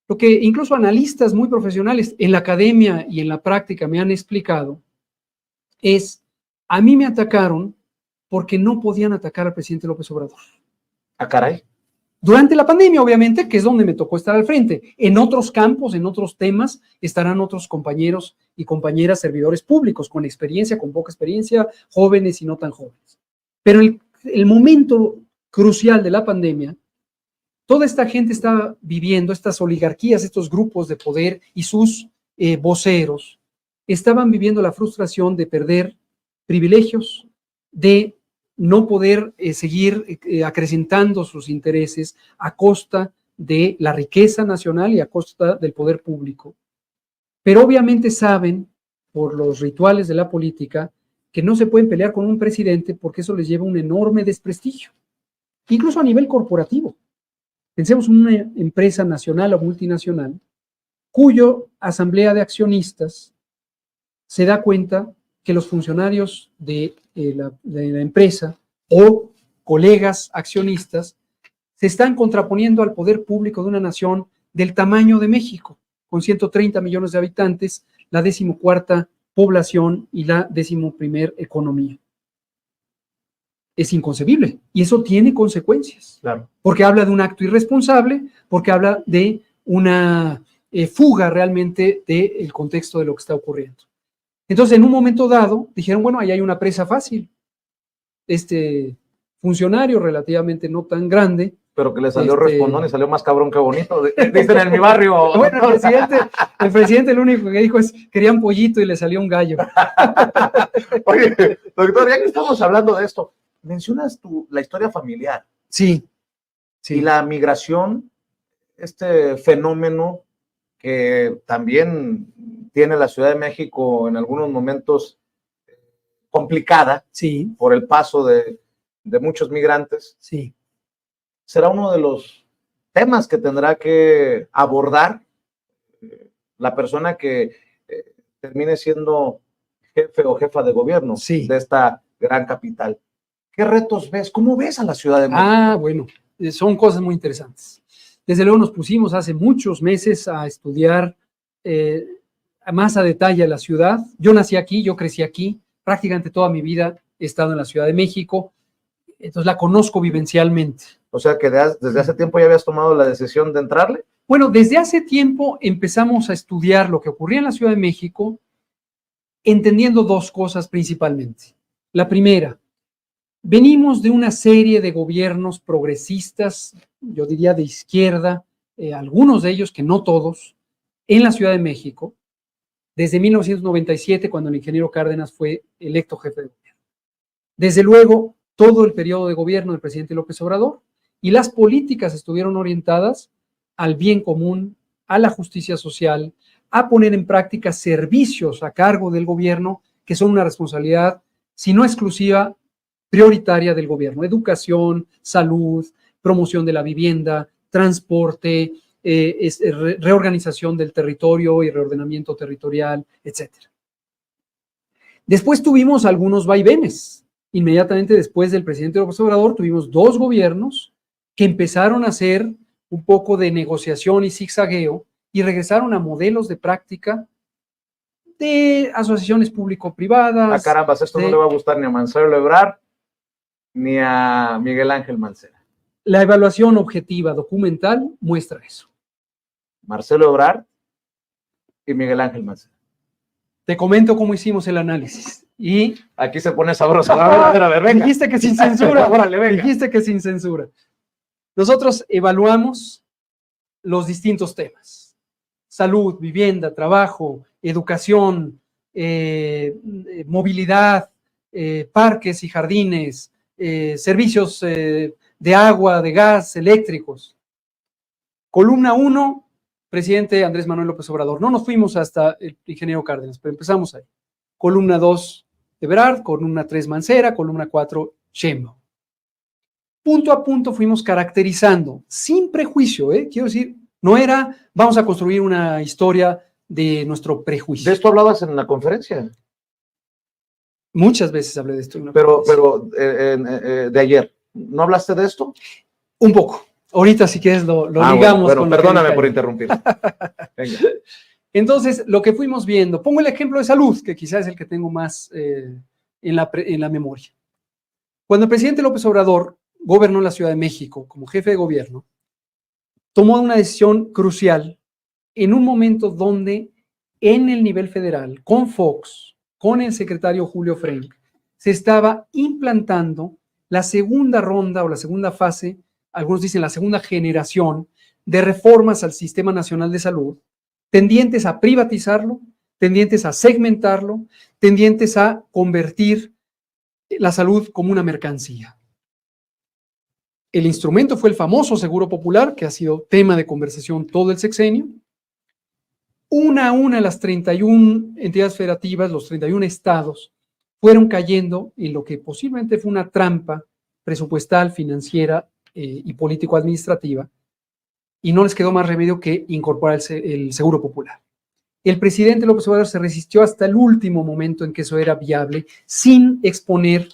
lo que incluso analistas muy profesionales en la academia y en la práctica me han explicado es, a mí me atacaron porque no podían atacar al presidente López Obrador. Ah, caray. Durante la pandemia, obviamente, que es donde me tocó estar al frente. En otros campos, en otros temas, estarán otros compañeros y compañeras servidores públicos, con experiencia, con poca experiencia, jóvenes y no tan jóvenes. Pero el momento crucial de la pandemia, toda esta gente estaba viviendo, estas oligarquías, estos grupos de poder y sus voceros, estaban viviendo la frustración de perder privilegios, de no poder seguir acrecentando sus intereses a costa de la riqueza nacional y a costa del poder público. Pero obviamente saben, por los rituales de la política, que no se pueden pelear con un presidente porque eso les lleva un enorme desprestigio, incluso a nivel corporativo. Pensemos en una empresa nacional o multinacional cuyo asamblea de accionistas se da cuenta que los funcionarios de la empresa o colegas accionistas se están contraponiendo al poder público de una nación del tamaño de México, con 130 millones de habitantes, la 14ª población y la 11ª economía. Es inconcebible y eso tiene consecuencias. Claro. Porque habla de un acto irresponsable, porque habla de una fuga realmente del contexto de lo que está ocurriendo. Entonces, en un momento dado, dijeron, bueno, ahí hay una presa fácil. Este funcionario relativamente no tan grande. Pero que le salió respondón y salió más cabrón que bonito. Dicen en mi barrio. Bueno, el presidente lo único que dijo es, querían pollito y le salió un gallo. Oye, doctor, ya que estamos hablando de esto, mencionas la historia familiar. Sí. Y la migración, este fenómeno que también tiene la Ciudad de México en algunos momentos complicada, sí, por el paso de muchos migrantes, sí, será uno de los temas que tendrá que abordar la persona que termine siendo jefe o jefa de gobierno de esta gran capital. ¿Qué retos ves? ¿Cómo ves a la Ciudad de México? Bueno, son cosas muy interesantes. Desde luego nos pusimos hace muchos meses a estudiar más a detalle la ciudad. Yo nací aquí, yo crecí aquí, prácticamente toda mi vida he estado en la Ciudad de México, entonces la conozco vivencialmente. O sea que desde hace tiempo ya habías tomado la decisión de entrarle. Bueno, desde hace tiempo empezamos a estudiar lo que ocurría en la Ciudad de México, entendiendo dos cosas principalmente. La primera, venimos de una serie de gobiernos progresistas, yo diría de izquierda, algunos de ellos, que no todos, en la Ciudad de México, desde 1997, cuando el ingeniero Cárdenas fue electo jefe de gobierno. Desde luego, todo el periodo de gobierno del presidente López Obrador, y las políticas estuvieron orientadas al bien común, a la justicia social, a poner en práctica servicios a cargo del gobierno que son una responsabilidad, si no exclusiva, prioritaria del gobierno: educación, salud, promoción de la vivienda, transporte, reorganización del territorio y reordenamiento territorial, etc. Después tuvimos algunos vaivenes. Inmediatamente después del presidente López Obrador tuvimos dos gobiernos que empezaron a hacer un poco de negociación y zigzagueo y regresaron a modelos de práctica de asociaciones público-privadas. Caramba, esto no le va a gustar ni a Marcelo Ebrard ni a Miguel Ángel Mancera. La evaluación objetiva documental muestra eso. Marcelo Ebrard y Miguel Ángel Mancera. Te comento cómo hicimos el análisis. Y aquí se pone sabroso. A ver, venga. Dijiste que sin censura. Órale, venga. Dijiste que sin censura. Nosotros evaluamos los distintos temas: salud, vivienda, trabajo, educación, movilidad, parques y jardines, servicios de agua, de gas, eléctricos. Columna 1, presidente Andrés Manuel López Obrador. No nos fuimos hasta el ingeniero Cárdenas, pero empezamos ahí. Columna 2, Ebrard. Columna 3, Mancera. Columna 4, Sheinbaum. Punto a punto fuimos caracterizando, sin prejuicio, quiero decir, no era vamos a construir una historia de nuestro prejuicio. ¿De esto hablabas en la conferencia? Muchas veces hablé de esto. Pero de ayer, ¿no hablaste de esto? Un poco. Ahorita, si quieres, lo ligamos. Bueno, perdóname por interrumpir. Venga. Entonces, lo que fuimos viendo, pongo el ejemplo de salud, que quizás es el que tengo más en la memoria. Cuando el presidente López Obrador gobernó la Ciudad de México como jefe de gobierno, tomó una decisión crucial en un momento donde en el nivel federal, con Fox, con el secretario Julio Frenk, se estaba implantando la segunda ronda o la segunda fase, algunos dicen la segunda generación de reformas al Sistema Nacional de Salud, tendientes a privatizarlo, tendientes a segmentarlo, tendientes a convertir la salud como una mercancía. El instrumento fue el famoso Seguro Popular, que ha sido tema de conversación todo el sexenio. Una a una de las 31 entidades federativas, los 31 estados, fueron cayendo en lo que posiblemente fue una trampa presupuestal, financiera y político-administrativa, y no les quedó más remedio que incorporar el Seguro Popular. El presidente López Obrador se resistió hasta el último momento en que eso era viable, sin exponer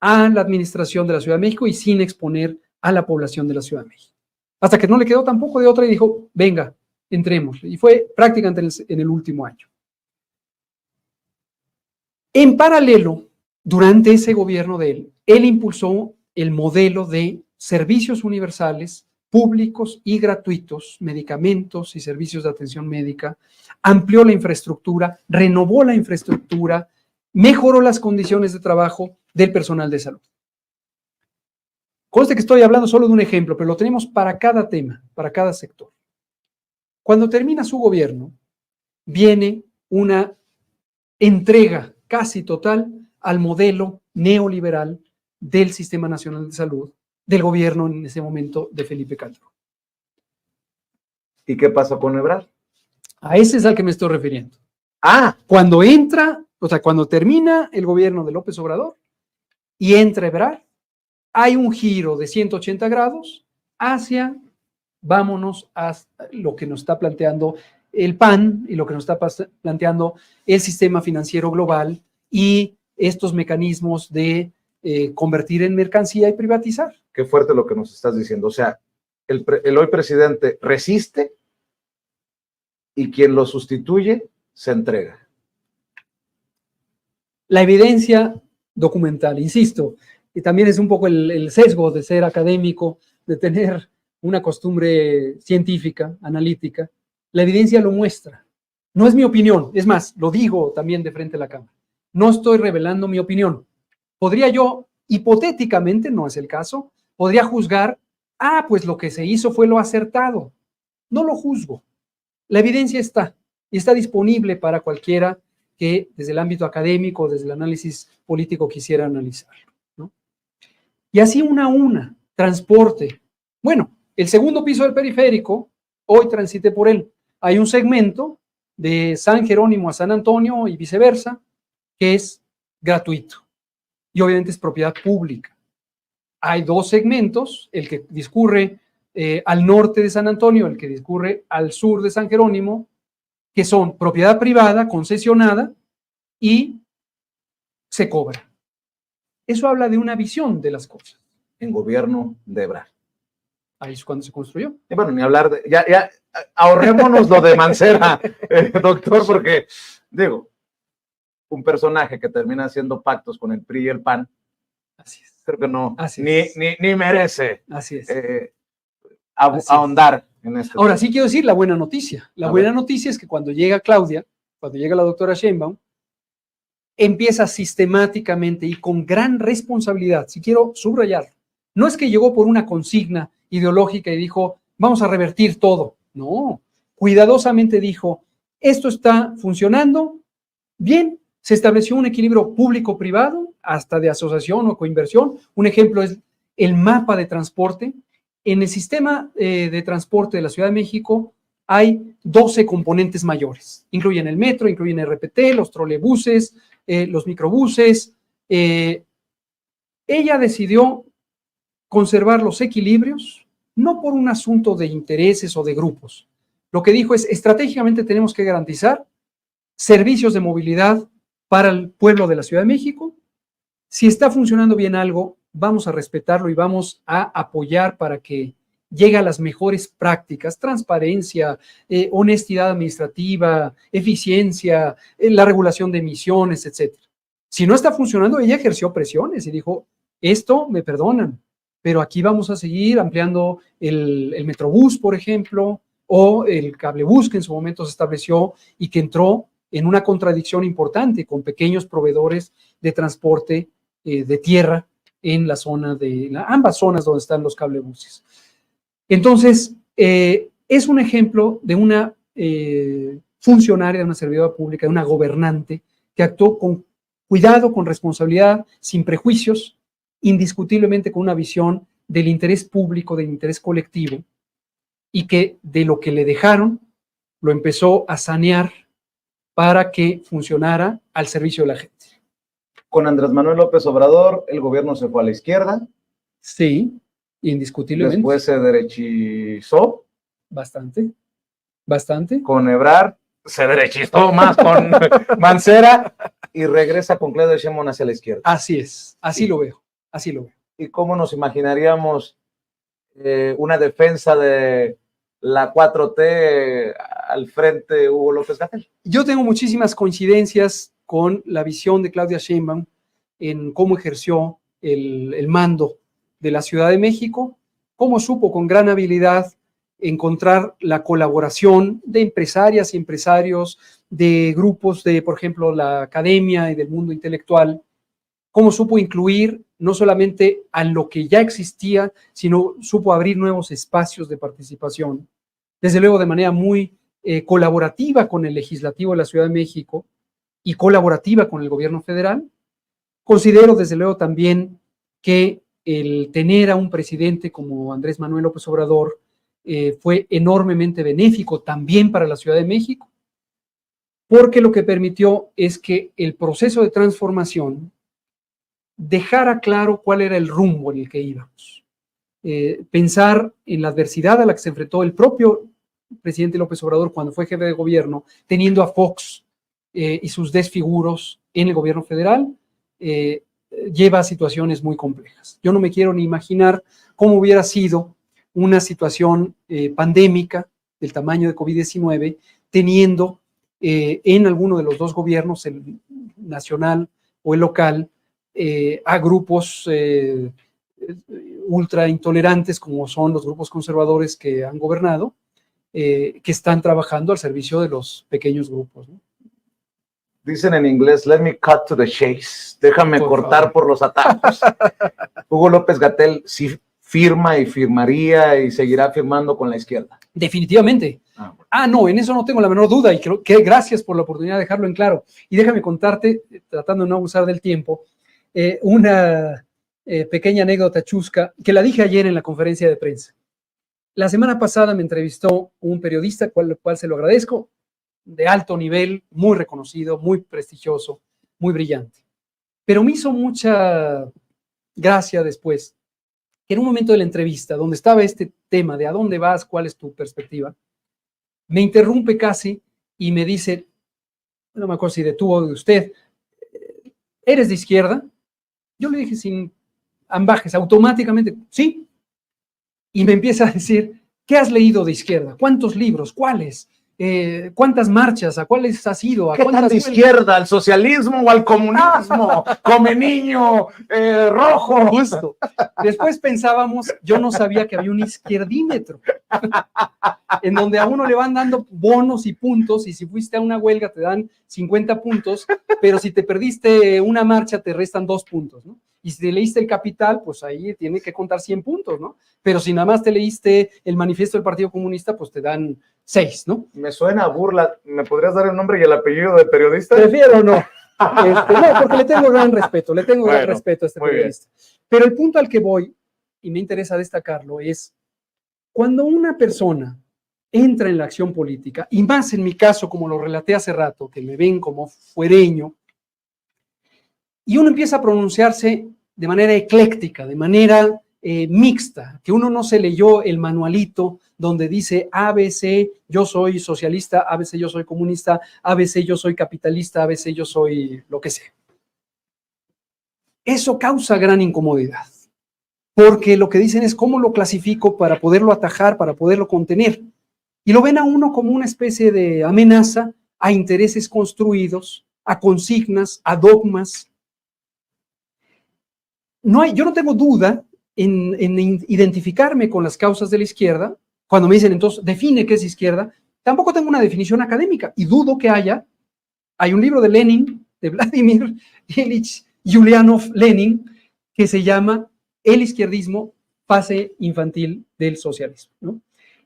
a la administración de la Ciudad de México y sin exponer a la población de la Ciudad de México. Hasta que no le quedó tampoco de otra y dijo, venga, entremos. Y fue prácticamente en el último año. En paralelo, durante ese gobierno de él impulsó el modelo de servicios universales, públicos y gratuitos, medicamentos y servicios de atención médica, amplió la infraestructura, renovó la infraestructura, mejoró las condiciones de trabajo del personal de salud. Conste que estoy hablando solo de un ejemplo, pero lo tenemos para cada tema, para cada sector. Cuando termina su gobierno, viene una entrega casi total al modelo neoliberal del Sistema Nacional de Salud, del gobierno en ese momento de Felipe Calderón. ¿Y qué pasó con Ebrard? A ese es al que me estoy refiriendo. Cuando cuando termina el gobierno de López Obrador y entra Ebrard, hay un giro de 180 grados hacia, vámonos a lo que nos está planteando el PAN y lo que nos está planteando el sistema financiero global y estos mecanismos de convertir en mercancía y privatizar. Qué fuerte lo que nos estás diciendo. O sea, el hoy presidente resiste y quien lo sustituye se entrega. La evidencia documental, insisto, y también es un poco el sesgo de ser académico, de tener una costumbre científica, analítica. La evidencia lo muestra. No es mi opinión, es más, lo digo también de frente a la cámara. No estoy revelando mi opinión. Podría yo, hipotéticamente, no es el caso, podría juzgar, pues lo que se hizo fue lo acertado. No lo juzgo. La evidencia está y está disponible para cualquiera que desde el ámbito académico, desde el análisis político quisiera analizarlo, ¿no? Y así una a una, transporte. Bueno, el segundo piso del periférico, hoy transité por él. Hay un segmento de San Jerónimo a San Antonio y viceversa, que es gratuito y obviamente es propiedad pública. Hay dos segmentos, el que discurre al norte de San Antonio, el que discurre al sur de San Jerónimo, que son propiedad privada, concesionada, y se cobra. Eso habla de una visión de las cosas. En gobierno de Ebrard. Ahí es cuando se construyó. Y bueno, ni hablar de... Ya ahorrémonos lo de Mancera, doctor, porque, digo, un personaje que termina haciendo pactos con el PRI y el PAN, así es. Creo que no, así ni merece así es. ahondar en esto. Ahora, sí quiero decir la buena noticia. La buena noticia es que cuando llega Claudia, cuando llega la doctora Sheinbaum, empieza sistemáticamente y con gran responsabilidad, si quiero subrayarlo, no es que llegó por una consigna ideológica y dijo, vamos a revertir todo. No, cuidadosamente dijo, esto está funcionando bien, se estableció un equilibrio público-privado, hasta de asociación o coinversión. Un ejemplo es el mapa de transporte. En el sistema de transporte de la Ciudad de México hay 12 componentes mayores. Incluyen el metro, incluyen el RPT, los trolebuses, los microbuses. Ella decidió conservar los equilibrios, no por un asunto de intereses o de grupos. Lo que dijo es, estratégicamente tenemos que garantizar servicios de movilidad para el pueblo de la Ciudad de México. Si está funcionando bien algo, vamos a respetarlo y vamos a apoyar para que llegue a las mejores prácticas, transparencia, honestidad administrativa, eficiencia, la regulación de emisiones, etc. Si no está funcionando, ella ejerció presiones y dijo, esto me perdonan, pero aquí vamos a seguir ampliando el Metrobús, por ejemplo, o el cablebús que en su momento se estableció y que entró en una contradicción importante con pequeños proveedores de transporte de tierra en la zona ambas zonas donde están los cablebuses. Entonces, es un ejemplo de una funcionaria, de una servidora pública, de una gobernante que actuó con cuidado, con responsabilidad, sin prejuicios, indiscutiblemente con una visión del interés público, del interés colectivo, y que de lo que le dejaron lo empezó a sanear para que funcionara al servicio de la gente. Con Andrés Manuel López Obrador, el gobierno se fue a la izquierda. Sí, indiscutiblemente. Después se derechizó. Bastante, bastante. Con Ebrard se derechizó más con Mancera y regresa con Claudia Sheinbaum hacia la izquierda. Así es, así Sí. lo veo, así lo veo. ¿Y cómo nos imaginaríamos una defensa de la 4T al frente de Hugo López-Gatell? Yo tengo muchísimas coincidencias con la visión de Claudia Sheinbaum en cómo ejerció el mando de la Ciudad de México, cómo supo con gran habilidad encontrar la colaboración de empresarias y empresarios, de grupos de, por ejemplo, la academia y del mundo intelectual, cómo supo incluir no solamente a lo que ya existía, sino supo abrir nuevos espacios de participación, desde luego de manera muy colaborativa con el legislativo de la Ciudad de México y colaborativa con el gobierno federal. Considero desde luego también que el tener a un presidente como Andrés Manuel López Obrador fue enormemente benéfico también para la Ciudad de México, porque lo que permitió es que el proceso de transformación dejara claro cuál era el rumbo en el que íbamos. Pensar en la adversidad a la que se enfrentó el propio presidente López Obrador cuando fue jefe de gobierno, teniendo a Fox y sus desfiguros en el gobierno federal, lleva a situaciones muy complejas. Yo no me quiero ni imaginar cómo hubiera sido una situación pandémica del tamaño de COVID-19, teniendo en alguno de los dos gobiernos, el nacional o el local, a grupos ultra intolerantes como son los grupos conservadores que han gobernado, que están trabajando al servicio de los pequeños grupos, ¿no? Dicen en inglés, let me cut to the chase. Déjame Por cortar favor. por los atajos. Hugo López-Gatell sí firma y firmaría y seguirá firmando con la izquierda. Definitivamente. No, en eso no tengo la menor duda y creo que gracias por la oportunidad de dejarlo en claro. Y déjame contarte, tratando de no abusar del tiempo, una pequeña anécdota chusca que la dije ayer en la conferencia de prensa. La semana pasada me entrevistó un periodista, cual se lo agradezco, de alto nivel, muy reconocido, muy prestigioso, muy brillante. Pero me hizo mucha gracia después que en un momento de la entrevista, donde estaba este tema de a dónde vas, cuál es tu perspectiva, me interrumpe casi y me dice, no me acuerdo si de tú o de usted, ¿eres de izquierda? Yo le dije sin ambajes, automáticamente, sí. Y me empieza a decir, ¿qué has leído de izquierda? ¿Cuántos libros? ¿Cuáles? ¿Cuántas marchas? ¿A cuáles has ido? ¿A ¿Qué tan de izquierda? ¿Al socialismo o al comunismo? Come niño, rojo. Justo. Después pensábamos, yo no sabía que había un izquierdímetro, en donde a uno le van dando bonos y puntos, y si fuiste a una huelga te dan 50 puntos, pero si te perdiste una marcha te restan 2 puntos, ¿no? Y si te leíste El Capital, pues ahí tiene que contar 100 puntos, ¿no? Pero si nada más te leíste el manifiesto del Partido Comunista, pues te dan 6, ¿no? Me suena a burla. ¿Me podrías dar el nombre y el apellido de periodista? Prefiero no. No, porque le tengo gran respeto, gran respeto a este periodista. Pero el punto al que voy, y me interesa destacarlo, es cuando una persona entra en la acción política, y más en mi caso, como lo relaté hace rato, que me ven como fuereño, y uno empieza a pronunciarse de manera ecléctica, de manera mixta, que uno no se leyó el manualito donde dice ABC, yo soy socialista, ABC, yo soy comunista, ABC, yo soy capitalista, ABC, yo soy lo que sea. Eso causa gran incomodidad, porque lo que dicen es cómo lo clasifico para poderlo atajar, para poderlo contener. Y lo ven a uno como una especie de amenaza a intereses construidos, a consignas, a dogmas. Yo no tengo duda en identificarme con las causas de la izquierda. Cuando me dicen, entonces, define qué es izquierda, tampoco tengo una definición académica y dudo que haya. Hay un libro de Lenin, de Vladimir Ilich Ulyanov Lenin, que se llama El izquierdismo, fase infantil del socialismo, ¿no?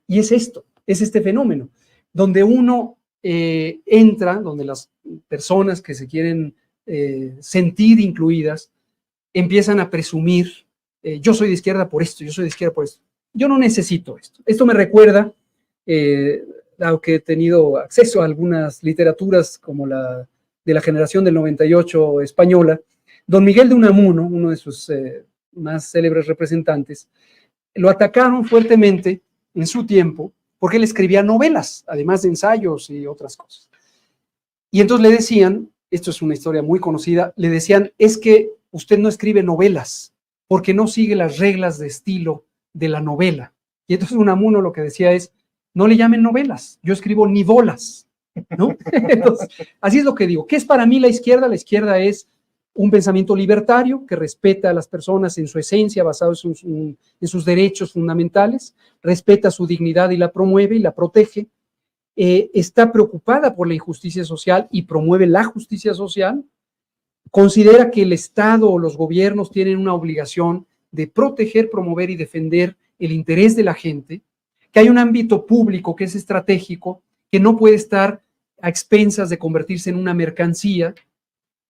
Y es esto, es este fenómeno, donde uno entra, donde las personas que se quieren sentir incluidas empiezan a presumir, yo soy de izquierda por esto, yo soy de izquierda por esto. Yo no necesito esto. Esto me recuerda, dado que he tenido acceso a algunas literaturas como la de la generación del 98 española, don Miguel de Unamuno, uno de sus más célebres representantes, lo atacaron fuertemente en su tiempo porque él escribía novelas, además de ensayos y otras cosas. Y entonces le decían, esto es una historia muy conocida, le decían, es que usted no escribe novelas porque no sigue las reglas de estilo de la novela. Y entonces Unamuno lo que decía es, no le llamen novelas, yo escribo nivolas, ¿no? Entonces, así es lo que digo. ¿Qué es para mí la izquierda? La izquierda es un pensamiento libertario que respeta a las personas en su esencia, basado en sus derechos fundamentales, respeta su dignidad y la promueve y la protege, está preocupada por la injusticia social y promueve la justicia social, considera que el Estado o los gobiernos tienen una obligación de proteger, promover y defender el interés de la gente, que hay un ámbito público que es estratégico, que no puede estar a expensas de convertirse en una mercancía,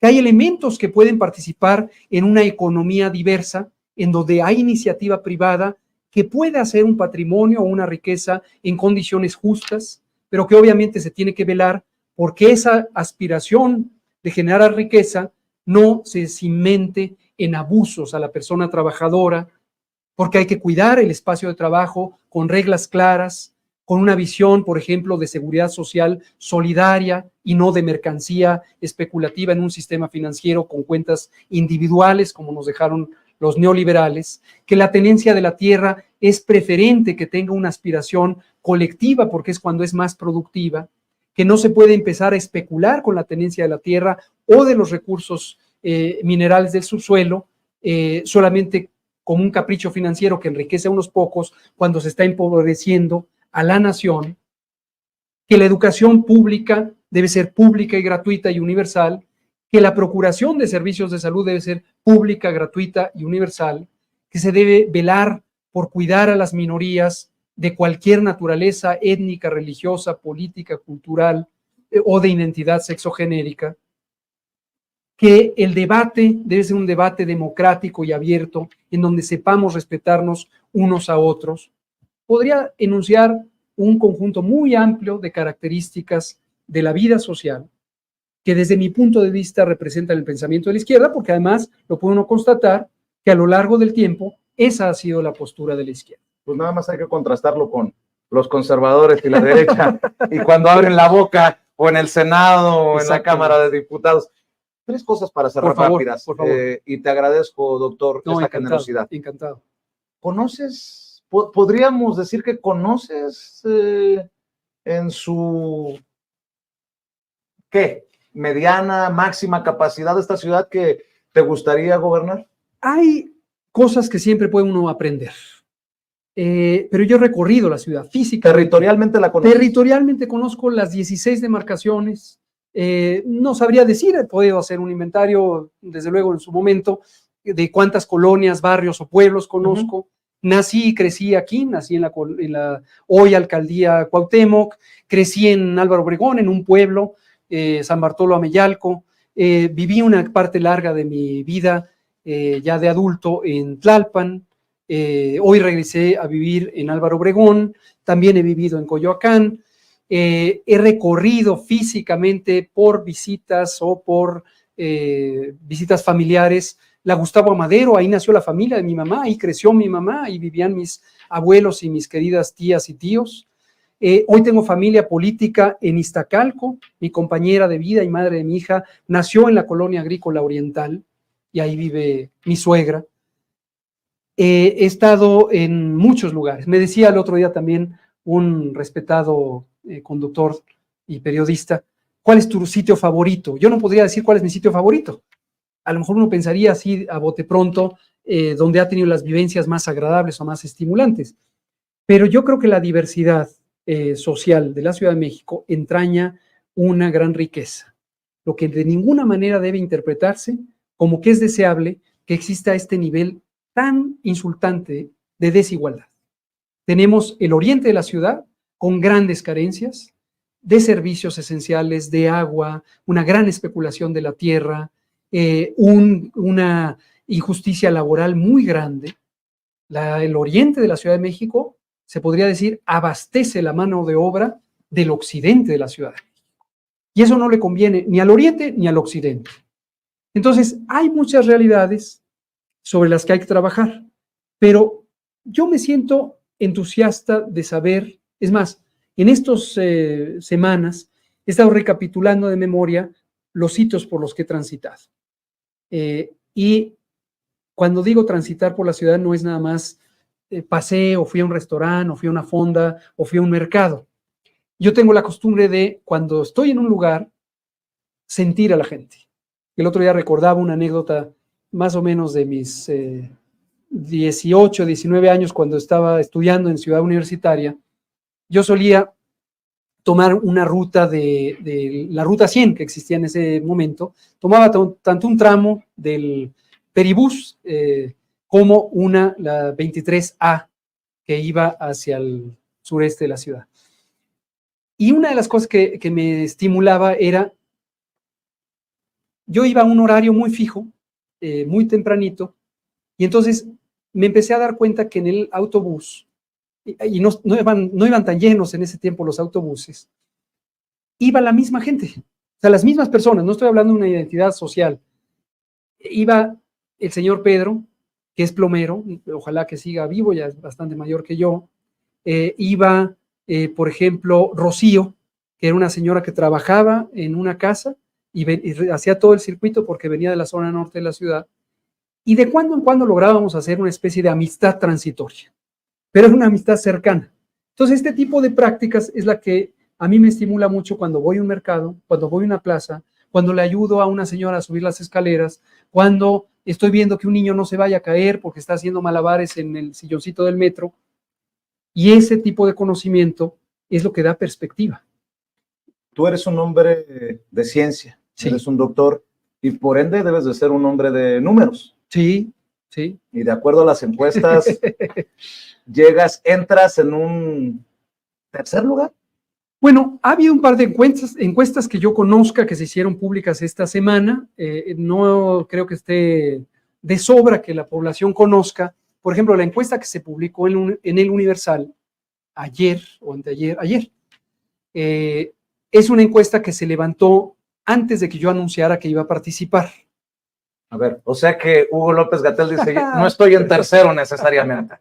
que hay elementos que pueden participar en una economía diversa, en donde hay iniciativa privada que puede hacer un patrimonio o una riqueza en condiciones justas, pero que obviamente se tiene que velar porque esa aspiración de generar riqueza no se cimente en abusos a la persona trabajadora, porque hay que cuidar el espacio de trabajo con reglas claras, con una visión, por ejemplo, de seguridad social solidaria y no de mercancía especulativa en un sistema financiero con cuentas individuales, como nos dejaron los neoliberales, que la tenencia de la tierra es preferente que tenga una aspiración colectiva porque es cuando es más productiva, que no se puede empezar a especular con la tenencia de la tierra o de los recursos minerales del subsuelo, solamente como un capricho financiero que enriquece a unos pocos cuando se está empobreciendo a la nación, que la educación pública debe ser pública y gratuita y universal, que la procuración de servicios de salud debe ser pública, gratuita y universal, que se debe velar por cuidar a las minorías de cualquier naturaleza étnica, religiosa, política, cultural o de identidad sexogenérica, que el debate debe ser un debate democrático y abierto en donde sepamos respetarnos unos a otros. Podría enunciar un conjunto muy amplio de características de la vida social que desde mi punto de vista representan el pensamiento de la izquierda, porque además lo puede uno constatar que a lo largo del tiempo esa ha sido la postura de la izquierda. Pues nada más hay que contrastarlo con los conservadores y la derecha, y cuando abren la boca, o en el Senado, o en la Cámara de Diputados. Tres cosas para cerrar rápidas, por favor. Y te agradezco, doctor, esta generosidad. Encantado. ¿Conoces, podríamos decir que conoces en su, ¿qué? Mediana, máxima capacidad de esta ciudad que te gustaría gobernar? Hay cosas que siempre puede uno aprender. Pero yo he recorrido la ciudad física. ¿Territorialmente la conoces? Territorialmente conozco las 16 demarcaciones. No sabría decir, he podido hacer un inventario, desde luego en su momento, de cuántas colonias, barrios o pueblos conozco. Nací y crecí aquí, nací en la hoy alcaldía Cuauhtémoc, crecí en Álvaro Obregón, en un pueblo, San Bartolo Ameyalco, viví una parte larga de mi vida ya de adulto en Tlalpan, hoy regresé a vivir en Álvaro Obregón, también he vivido en Coyoacán, he recorrido físicamente por visitas o por visitas familiares la Gustavo Amadero, ahí nació la familia de mi mamá, ahí creció mi mamá, ahí vivían mis abuelos y mis queridas tías y tíos. Hoy tengo familia política en Iztacalco, mi compañera de vida y madre de mi hija nació en la colonia agrícola oriental y ahí vive mi suegra. He estado en muchos lugares. Me decía el otro día también un respetado conductor y periodista, ¿cuál es tu sitio favorito? Yo no podría decir cuál es mi sitio favorito. A lo mejor uno pensaría así a bote pronto, donde ha tenido las vivencias más agradables o más estimulantes. Pero yo creo que la diversidad social de la Ciudad de México entraña una gran riqueza, lo que de ninguna manera debe interpretarse como que es deseable que exista este nivel tan insultante de desigualdad. Tenemos el oriente de la ciudad con grandes carencias de servicios esenciales, de agua, una gran especulación de la tierra, una injusticia laboral muy grande. El oriente de la Ciudad de México, se podría decir, abastece la mano de obra del occidente de la Ciudad de México. Y eso no le conviene ni al oriente ni al occidente. Entonces, hay muchas realidades sobre las que hay que trabajar, pero yo me siento entusiasta de saber, es más, en estas semanas he estado recapitulando de memoria los sitios por los que he transitado. Y cuando digo transitar por la ciudad no es nada más pasé o fui a un restaurante o fui a una fonda o fui a un mercado. Yo tengo la costumbre de, cuando estoy en un lugar, sentir a la gente. El otro día recordaba una anécdota más o menos de mis 18, 19 años cuando estaba estudiando en Ciudad Universitaria. Yo solía tomar una ruta de la ruta 100 que existía en ese momento. Tomaba tanto un tramo del Peribús como la 23A que iba hacia el sureste de la ciudad. Y una de las cosas que me estimulaba era, yo iba a un horario muy fijo, muy tempranito, y entonces me empecé a dar cuenta que en el autobús, y no iban tan llenos en ese tiempo los autobuses, iba la misma gente, o sea, las mismas personas, no estoy hablando de una identidad social. Iba el señor Pedro, que es plomero, ojalá que siga vivo, ya es bastante mayor que yo. Iba, por ejemplo, Rocío, que era una señora que trabajaba en una casa y hacía todo el circuito porque venía de la zona norte de la ciudad. Y de cuando en cuando lográbamos hacer una especie de amistad transitoria, pero es una amistad cercana. Entonces, este tipo de prácticas es la que a mí me estimula mucho cuando voy a un mercado, cuando voy a una plaza, cuando le ayudo a una señora a subir las escaleras, cuando estoy viendo que un niño no se vaya a caer porque está haciendo malabares en el silloncito del metro. Y ese tipo de conocimiento es lo que da perspectiva. Tú eres un hombre de ciencia, sí. Eres un doctor y por ende debes de ser un hombre de números. Sí, sí. Y de acuerdo a las encuestas, entras en un tercer lugar. Bueno, ha habido un par de encuestas que yo conozca que se hicieron públicas esta semana. No creo que esté de sobra que la población conozca. Por ejemplo, la encuesta que se publicó en el Universal ayer o ayer, es una encuesta que se levantó antes de que yo anunciara que iba a participar. A ver, o sea que Hugo López-Gatell dice, no estoy en tercero necesariamente.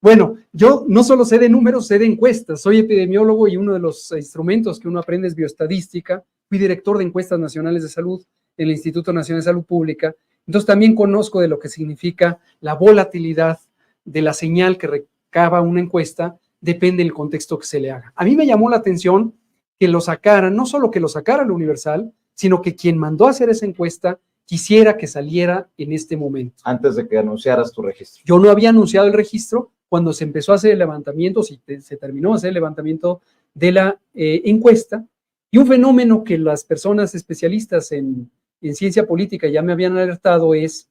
Bueno, yo no solo sé de números, sé de encuestas. Soy epidemiólogo y uno de los instrumentos que uno aprende es bioestadística. Fui director de encuestas nacionales de salud en el Instituto Nacional de Salud Pública. Entonces también conozco de lo que significa la volatilidad de la señal que recaba una encuesta, depende del contexto que se le haga. A mí me llamó la atención que lo sacaran, no solo que lo sacara el Universal, sino que quien mandó a hacer esa encuesta quisiera que saliera en este momento. Antes de que anunciaras tu registro. Yo no había anunciado el registro cuando se empezó a hacer el levantamiento, se terminó a hacer el levantamiento de la encuesta, y un fenómeno que las personas especialistas en ciencia política ya me habían alertado es,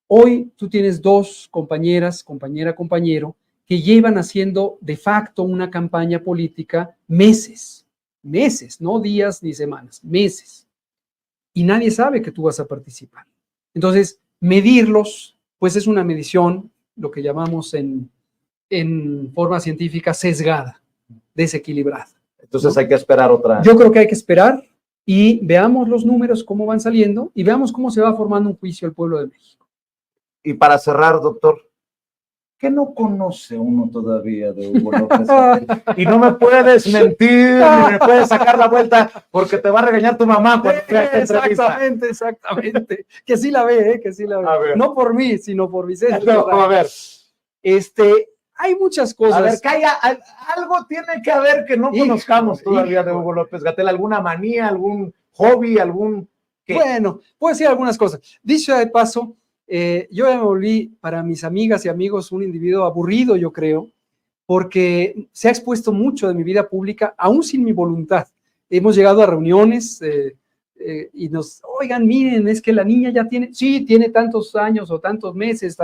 hoy tú tienes dos compañeras, compañero, que llevan haciendo de facto una campaña política meses, no días ni semanas, meses. Y nadie sabe que tú vas a participar. Entonces, medirlos, pues es una medición, lo que llamamos en forma científica sesgada, desequilibrada. Entonces, ¿no? Hay que esperar otra. Yo creo que hay que esperar. y veamos los números, cómo van saliendo, y veamos cómo se va formando un juicio al pueblo de México. Y para cerrar, doctor, ¿qué no conoce uno todavía de Hugo López Gatell? Y no me puedes mentir, ni me puedes sacar la vuelta, porque te va a regañar tu mamá cuando vea esta entrevista. Exactamente. Que sí la ve, que sí la ve. No por mí, sino por Vicente. No, a ver. Hay muchas cosas. A ver, Calla, algo tiene que haber que no conozcamos todavía de Hugo López Gatell. ¿Alguna manía, algún hobby, algún qué? Bueno, puedo decir algunas cosas. Dicho de paso, yo ya me volví para mis amigas y amigos un individuo aburrido, yo creo, porque se ha expuesto mucho de mi vida pública, aún sin mi voluntad. Hemos llegado a reuniones y oigan, miren, es que la niña ya tiene tantos años o tantos meses.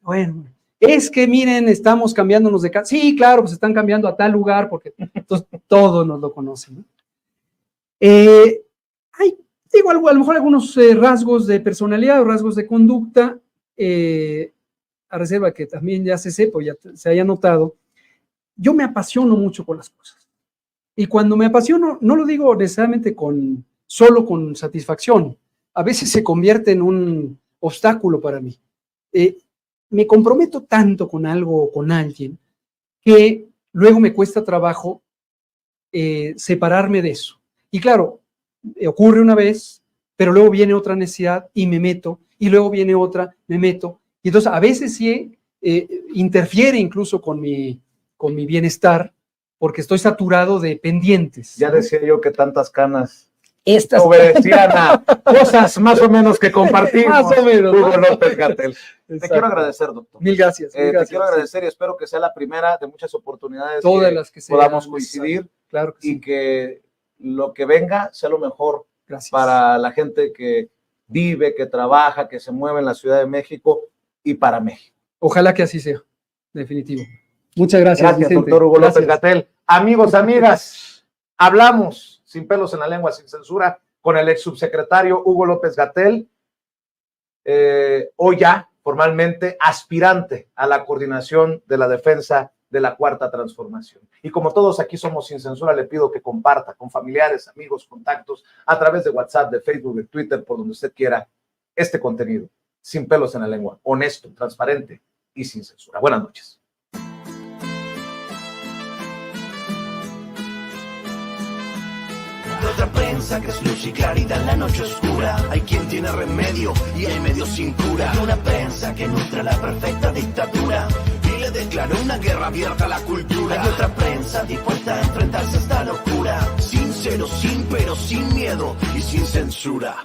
Bueno, es que miren, estamos cambiándonos de casa. Sí, claro, pues están cambiando a tal lugar, porque entonces, todos nos lo conocen, ¿no? Digo, a lo mejor algunos rasgos de personalidad o rasgos de conducta, a reserva que también ya se sepa, ya se haya notado, yo me apasiono mucho con las cosas. Y cuando me apasiono, no lo digo necesariamente solo con satisfacción, a veces se convierte en un obstáculo para mí. Me comprometo tanto con algo o con alguien que luego me cuesta trabajo separarme de eso. Y claro, ocurre una vez, pero luego viene otra necesidad y me meto, y luego viene otra, me meto. Y entonces a veces sí interfiere incluso con mi bienestar, porque estoy saturado de pendientes. Ya decía yo que tantas canas Estas obedecían a cosas más o menos que compartimos. Más o menos. Hugo López Gatell. Exacto. Te quiero agradecer, doctor. Mil gracias. Te quiero agradecer y espero que sea la primera de muchas oportunidades todas las que podamos coincidir. Claro que sí. Y que lo que venga sea lo mejor Gracias. Para la gente que vive, que trabaja, que se mueve en la Ciudad de México y para México. Ojalá que así sea, definitivo. Muchas gracias, Gracias, Vicente. doctor Hugo López Gracias. Gatell. Amigos, amigas, hablamos sin pelos en la lengua, sin censura, con el ex subsecretario Hugo López Gatell, hoy ya formalmente aspirante a la coordinación de la defensa de la Cuarta Transformación. Y como todos aquí somos sin censura, le pido que comparta con familiares, amigos, contactos, a través de WhatsApp, de Facebook, de Twitter, por donde usted quiera, este contenido, sin pelos en la lengua, honesto, transparente y sin censura. Buenas noches. Otra prensa que es luz y claridad en la noche oscura. Hay quien tiene remedio y hay medio sin cura. Y una prensa que nutre la perfecta dictadura y le declaró una guerra abierta a la cultura. Hay otra prensa dispuesta a enfrentarse a esta locura, sincero, sin pero, sin miedo y sin censura.